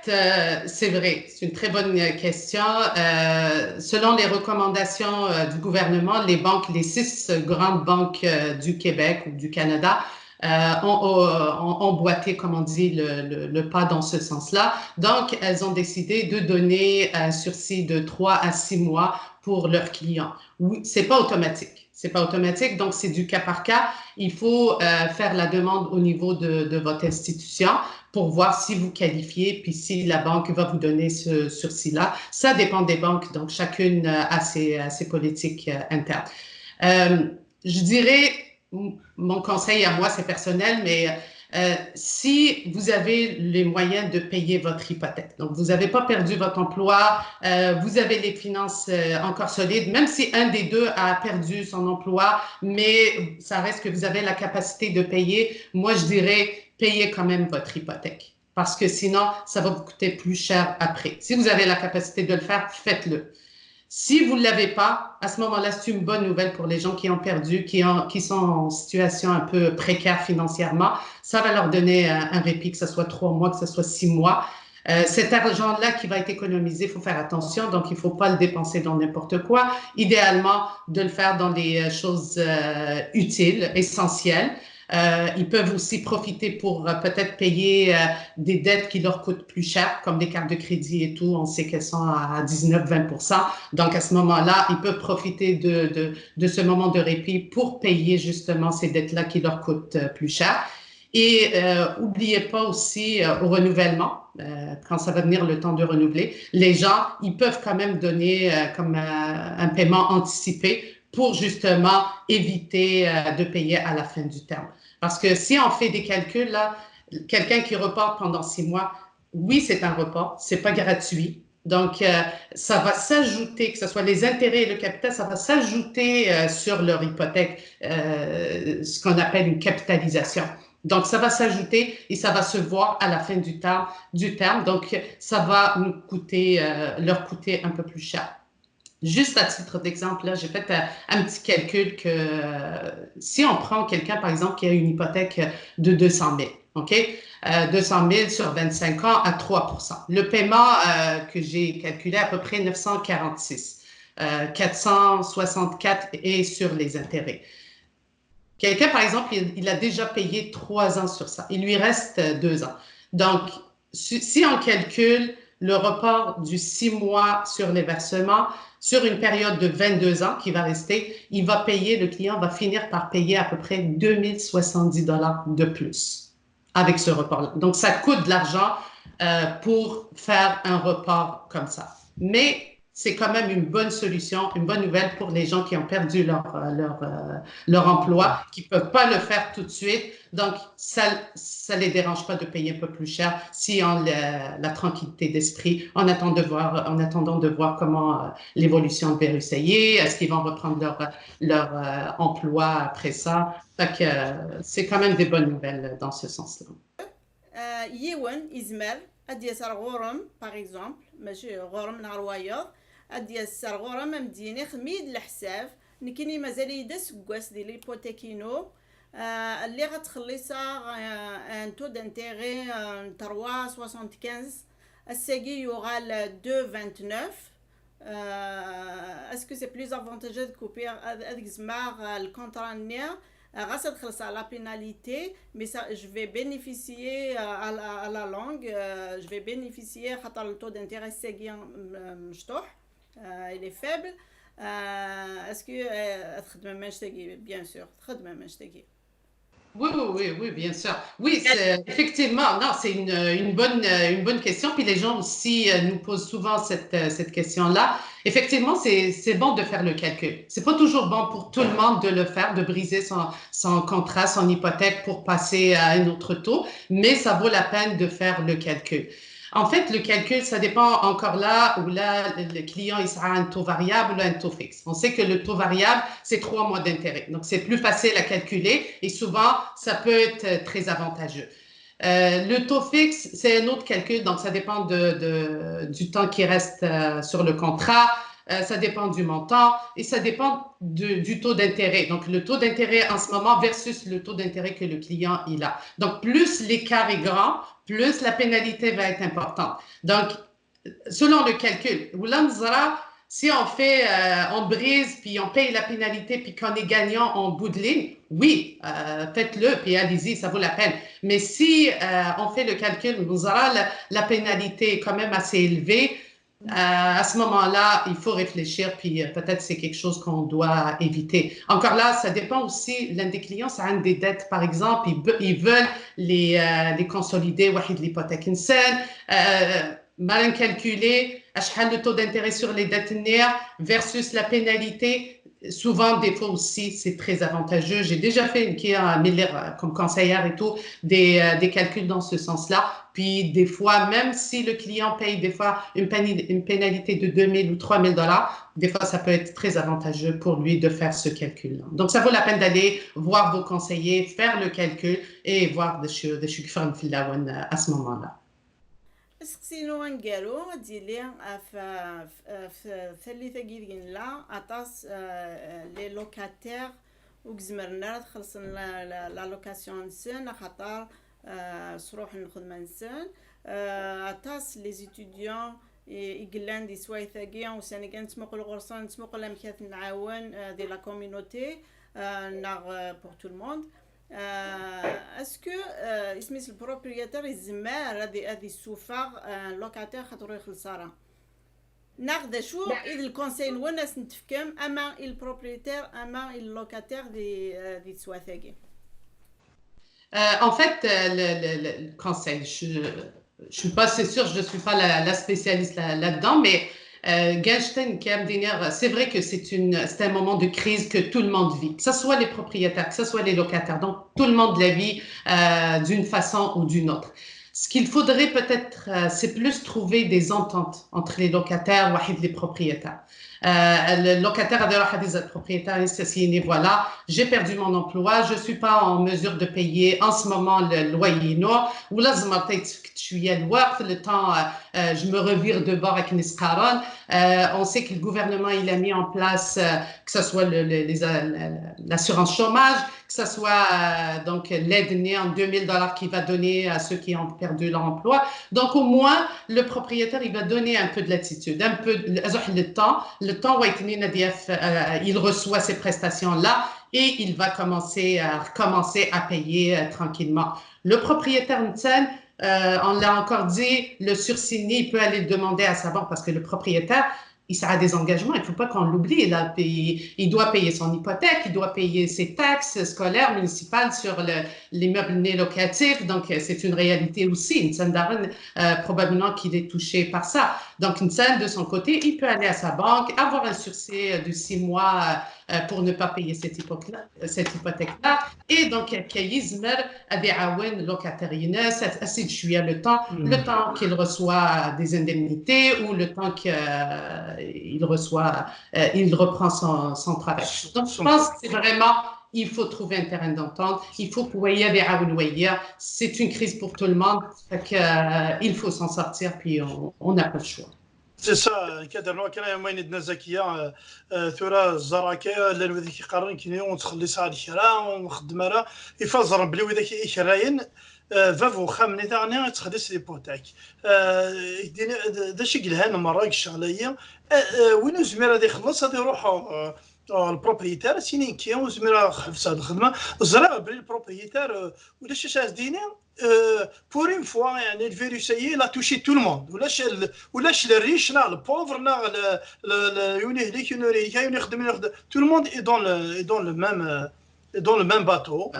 c'est vrai, c'est une très bonne question. Selon les recommandations du gouvernement, les 6 grandes banques du Québec ou du Canada ont boité, comme on dit, le pas dans ce sens-là. Donc, elles ont décidé de donner un sursis de 3 à 6 mois pour leurs clients. Oui, c'est pas automatique. C'est pas automatique, donc c'est du cas par cas. Il faut faire la demande au niveau de votre institution pour voir si vous qualifiez, puis si la banque va vous donner ce sursis-là. Ça dépend des banques, donc chacune a ses politiques internes. Je dirais, mon conseil à moi, c'est personnel, mais si vous avez les moyens de payer votre hypothèque, donc vous n'avez pas perdu votre emploi, vous avez les finances encore solides, même si un des deux a perdu son emploi, mais ça reste que vous avez la capacité de payer, moi je dirais payez quand même votre hypothèque parce que sinon ça va vous coûter plus cher après. Si vous avez la capacité de le faire, faites-le. Si vous ne l'avez pas, à ce moment-là, c'est une bonne nouvelle pour les gens qui ont perdu, qui sont en situation un peu précaire financièrement. Ça va leur donner un répit, que ce soit 3 mois, que ce soit 6 mois. Cet argent-là qui va être économisé, il faut faire attention, donc il ne faut pas le dépenser dans n'importe quoi. Idéalement, de le faire dans des choses utiles, essentielles. Ils peuvent aussi profiter pour peut-être payer des dettes qui leur coûtent plus cher, comme des cartes de crédit et tout. On sait qu'elles sont à 19-20%. Donc, à ce moment-là, ils peuvent profiter de ce moment de répit pour payer justement ces dettes-là qui leur coûtent plus cher. Et n'oubliez pas aussi au renouvellement, quand ça va venir le temps de renouveler, les gens, ils peuvent quand même donner comme un paiement anticipé pour justement éviter de payer à la fin du terme. Parce que si on fait des calculs, là, quelqu'un qui reporte pendant 6 mois, oui, c'est un report, c'est pas gratuit. Donc, ça va s'ajouter, que ce soit les intérêts et le capital, ça va s'ajouter sur leur hypothèque, ce qu'on appelle une capitalisation. Donc, ça va s'ajouter et ça va se voir à la fin du terme. Donc, ça va leur coûter un peu plus cher. Juste à titre d'exemple, là, j'ai fait un petit calcul que si on prend quelqu'un, par exemple, qui a une hypothèque de 200 000, OK? 200 000 sur 25 ans à 3%. Le paiement que j'ai calculé à peu près 946, 464 et sur les intérêts. Quelqu'un, par exemple, il a déjà payé 3 ans sur ça. Il lui reste 2 ans. Donc, si on calcule le report du 6 mois sur les versements, sur une période de 22 ans qui va rester, le client va finir par payer à peu près 2070 $ de plus avec ce report-là. Donc, ça coûte de l'argent pour faire un report comme ça. Mais c'est quand même une bonne solution, une bonne nouvelle pour les gens qui ont perdu leur emploi, qui ne peuvent pas le faire tout de suite. Donc, ça ne les dérange pas de payer un peu plus cher si on a la tranquillité d'esprit en attendant de voir comment l'évolution de virus est, est-ce qu'ils vont reprendre leur emploi après ça. Donc, c'est quand même des bonnes nouvelles dans ce sens-là. يون إزمال أدي يسار غورم باغ إكزومبل ماشي غورم نهار وايض أدي يسار غورم مديني خميد الحساب نكيني مازال يدس كواس ديال ليبوتيكينو اللي غتخليصا ان تو دانتيغي 3.75 الساقي يوغال 2.29 اسكو سي بلوز افونتاجو دو كوبير هذيك زعما الكونطرا نيا grâce à la pénalité, mais ça, je vais bénéficier à la longue, je vais bénéficier le taux d'intérêt il est faible. Est-ce que bien sûr, Oui, bien sûr. Oui, effectivement, non, c'est une bonne question. Puis les gens aussi nous posent souvent cette question-là. Effectivement, c'est bon de faire le calcul. C'est pas toujours bon pour tout le monde de le faire, de briser son contrat, son hypothèque pour passer à un autre taux, mais ça vaut la peine de faire le calcul. En fait, le calcul, ça dépend encore là où là, le client il sera un taux variable ou un taux fixe. On sait que le taux variable, c'est 3 mois d'intérêt. Donc, c'est plus facile à calculer et souvent, ça peut être très avantageux. Le taux fixe, c'est un autre calcul, donc ça dépend du temps qui reste sur le contrat, ça dépend du montant et ça dépend du taux d'intérêt. Donc, le taux d'intérêt en ce moment versus le taux d'intérêt que le client il a. Donc, plus l'écart est grand, plus la pénalité va être importante. Donc, selon le calcul, si on brise, puis on paye la pénalité, puis qu'on est gagnant en bout de ligne, oui, faites-le, puis allez-y, ça vaut la peine. Mais si on fait le calcul, la pénalité est quand même assez élevée, à ce moment-là, il faut réfléchir, puis peut-être c'est quelque chose qu'on doit éviter. Encore là, ça dépend aussi, l'un des clients, ça a des dettes, par exemple, ils veulent les consolider, l'hypothèque insane, mal calculé, le taux d'intérêt sur les dettes versus la pénalité. Souvent, des fois aussi, c'est très avantageux. J'ai déjà fait comme conseillère et tout, des calculs dans ce sens-là. Puis, des fois, même si le client paye des fois une pénalité de 2 000 ou 3 000 $, des fois, ça peut être très avantageux pour lui de faire ce calcul-là. Donc, ça vaut la peine d'aller voir vos conseillers, faire le calcul et voir des choses à ce moment-là. سقسينو غنقالو ديالي في ثالثة كيدين لا عطاس لي لوكاتير وكزمرنا تخلصن لا لوكاسيون نسن خاطر صروح الخدمة نسن عطاس لي زيتوديون يقلان دي سوايثاكي وساني كنتسمق الغرسان نتسمق الامكات نعاون دي لا كوميونيتي ناغ بور تو الموند est-ce que اسميس البروبريتير الزمار هذه السوفاغ لوكاتير خاطر يخلصها ناخذ شو اذا الكونساي وناس نتفكم اما البروبريتير اما اللوكاتير دي سواثاكي En fait, le conseil, je suis pas, c'est sûr, je suis pas la spécialiste là-dedans, mais c'est vrai que c'est un moment de crise que tout le monde vit, que ce soit les propriétaires, que ce soit les locataires, donc tout le monde la vit d'une façon ou d'une autre. Ce qu'il faudrait peut-être, c'est plus trouver des ententes entre les locataires ou les propriétaires. Le locataire a dit au propriétaire, voilà, j'ai perdu mon emploi, je ne suis pas en mesure de payer en ce moment le loyer. Ou là, le temps, je me revire de bord avec Niscaron. On sait que le gouvernement il a mis en place, que ce soit l'assurance chômage, que ce soit donc l'aide née en 2 000 $ qu'il va donner à ceux qui ont perdu leur emploi. Donc, au moins, le propriétaire, il va donner un peu de latitude, un peu le temps, il reçoit ces prestations-là et il va commencer à payer tranquillement. Le propriétaire, on l'a encore dit, le sursigné, il peut aller le demander à sa banque parce que le propriétaire, il a des engagements, il ne faut pas qu'on l'oublie. Il doit payer son hypothèque, il doit payer ses taxes scolaires, municipales sur l'immeuble né locatif. Donc, c'est une réalité aussi. Insan Darren, probablement qu'il est touché par ça. Donc, Insan, de son côté, il peut aller à sa banque, avoir un sursis de 6 mois pour ne pas payer cette hypothèque-là. Et donc, Kayizmer a des awen locataires, assez de chouïa le temps qu'il reçoit des indemnités ou le temps qu'il il reprend son travail. Donc, je pense que c'est vraiment, il faut trouver un terrain d'entente. Il faut que Ouaya des Ouaya. C'est une crise pour tout le monde. Il faut s'en sortir, puis on n'a pas le choix. سي سا كدرنا كان يومين عندنا زكيه ثورة الزراكه لا الوذي كيقرن كيني ونتخلي صاد الشراء ونخدم راه يفزر بلي وذا كيشراين فافو خامني تاعنا تخدي سي بوتاك داشي قالها مره الشغليه وين زمير غادي يخلص غادي يروحوا البروبريتير سينين كي وزمير خفص هاد الخدمه زرا بلي البروبريتير ولا شي شاز ديني pour une fois يعني الفيروس il a touché tout le monde ولاش الريش لا البوفر لا يوني هذيك يوني يخدم tout le monde est dans le même bateau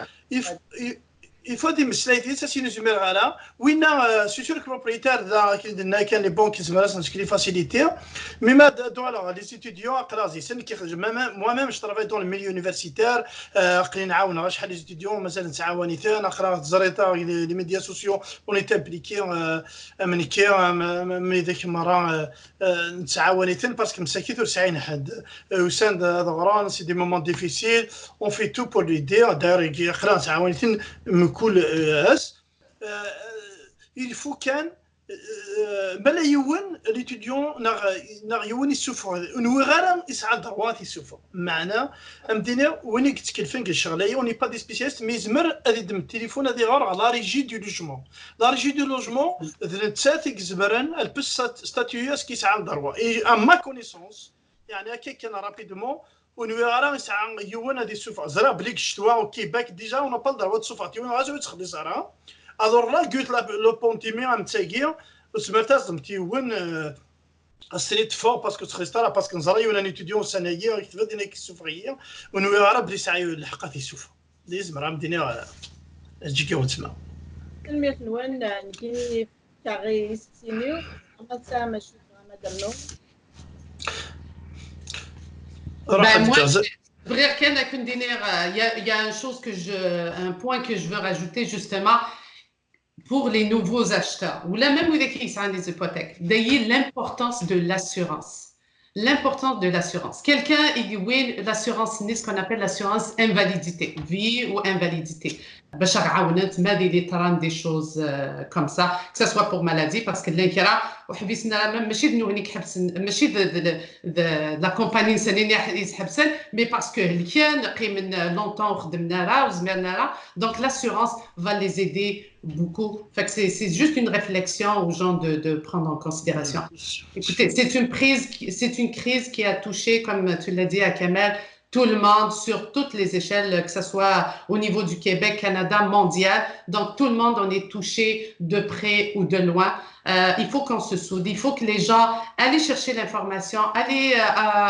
il faut des مسلايتي سي زمير غالا وين سي سور بروبريتير ذا كان لي بونك زمرا سنسكري فاسيليتي مي ما دو alors les étudiants قرازي سن كيخرج moi même je travaille dans le milieu universitaire قلي نعاون غير شحال لي étudiants مازال نتعاوني حتى نقرا زريطه لي ميديا سوسيو اون ايت امبليكي من ذاك المره نتعاوني حتى باسكو مساكيت وسعين حد وساند ضغران سي دي مومون ديفيسيل اون في تو بور ليدير داير قرا نتعاوني حتى كل اس il faut كان بلا يون ليتوديون ناغ يون يسوفر ونوغالا يسعى ضروات يسوفر معنا مدينا وين كتكلفن الشغله اوني با دي سبيسياليست مي زمر هذه دم التليفون هذه غير على لا ريجي دو لوجمون لا ريجي دو لوجمون تساتيك زمران البس ستاتيو كيسعى ضروات اي اما كونيسونس يعني هكا كان رابيدمون ونوغالا يسعى يون هذه السوفر زرا بليك الشتوى وكيباك ديجا ونا با ضروات السوفر تيون غازو تخلي زرا alors là قلت لو بونتيمي ام تاغي سمرتاز متيون السريت فور باسكو تخيسترا باسكو نزري ولا نيتوديون سنايا كتبدا دينا كيسوفريه ونويرا بلي سعيو الحقات يسوف لازم راه مدينا تجيكي وتسمع الميت نوان نكي تاغي سينيو ما تسامى شوف ما درنو Il y a un point que je veux rajouter justement pour les nouveaux acheteurs, ou là même qui sont des hypothèques, d'ailleurs l'importance de l'assurance. L'importance de l'assurance. Quelqu'un, il dit oui, l'assurance, c'est ce qu'on appelle l'assurance invalidité, vie ou invalidité. Des choses comme ça, que ce soit pour maladie, parce que l'inquiéra, la compagnie, mais parce que longtemps, donc l'assurance va les aider beaucoup. C'est juste une réflexion aux gens de prendre en considération. Écoutez, c'est une crise qui a touché, comme tu l'as dit à Kamel, tout le monde sur toutes les échelles, que ce soit au niveau du Québec, Canada, mondial. Donc, tout le monde en est touché de près ou de loin. Il faut qu'on se soude. Il faut que les gens allez chercher l'information, allez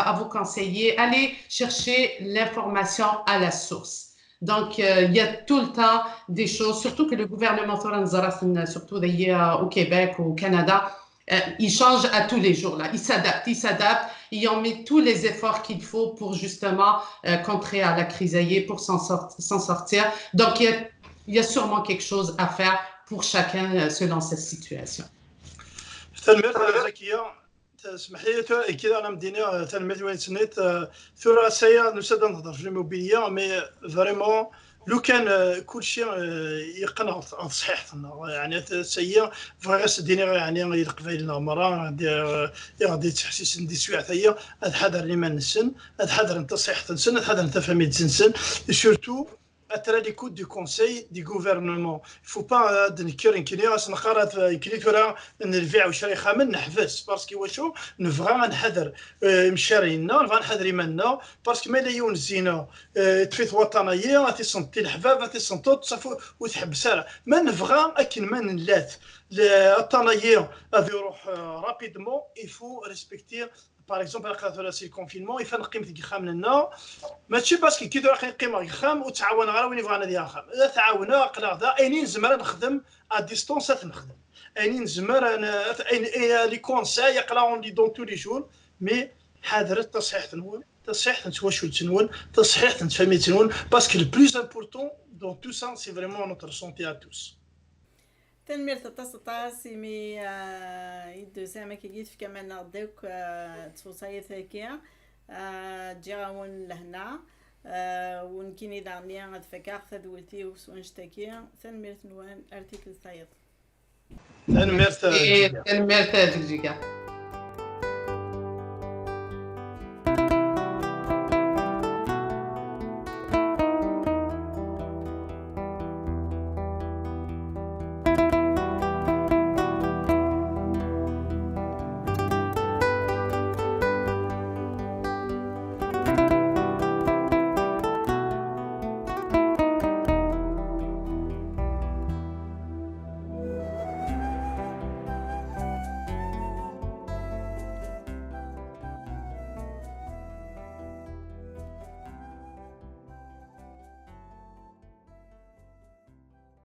à vos conseillers, allez chercher l'information à la source. Donc, il y a tout le temps des choses, surtout que le gouvernement, surtout au Québec, au Canada, il change à tous les jours. Là. Il s'adapte, il en met tous les efforts qu'il faut pour justement contrer à la crise pour s'en sortir. Donc, il y a sûrement quelque chose à faire pour chacun selon cette situation. اسمح لي كذا انا مدينا تلميذ وين سنيت ثورة سيا نسد نهضر في الموبيليا مي فريمون لو كان كل شيء يقنع صحيحتنا يعني سيا فغاس دينا يعني القبائل مرة غادي تحسيس ندي سويع هي هاد حذر لي ما نسن هاد حذر انت صحيحة نسن هاد حذر انت فهمي تنسن سورتو à l'écoute du conseil du gouvernement. Il ne faut pas نكر نكني راس نقرات يكني ترى نرفع وشري خامن نحبس باسكو واشو نبغى نحذر مشارينا نبغى نحذر يمنا باسكو ما لا يون زينه تفيت وطنيه غادي تصنتي الحباب غادي تصنتو تصفو وتحبس ما نبغى اكن ما نلات الطنيه غادي يروح رابيدمون il faut respecter باغ اكزومبل قالت سي الكونفينمون يفن نقيم ديك خام لنا ماشي باسكو كي دور نقيم خام وتعاون غير وين بغانا ديال خام لا تعاونا قلا غدا اينين نزمر نخدم ا ديستونس نخدم اينين نزمر انا لي كونساي يقرا اون لي دون تو لي جور مي حاضر التصحيح تنون تصحيح تنتواشل تنون تصحيح تنتفهمي تنون باسكو لو بلوس امبورطون دون تو سا سي فريمون نوتر سونتي ا توس تنمير تتصطا سيمي يدو سامة كي جيت في كمان نغدوك تصوصايا ثاكية جاون لهنا ونكيني دارنيا غد فكاق ثدولتي وسوانشتاكية تنمير تنوان ارتيكل صايد تنمير تنمير تجيكا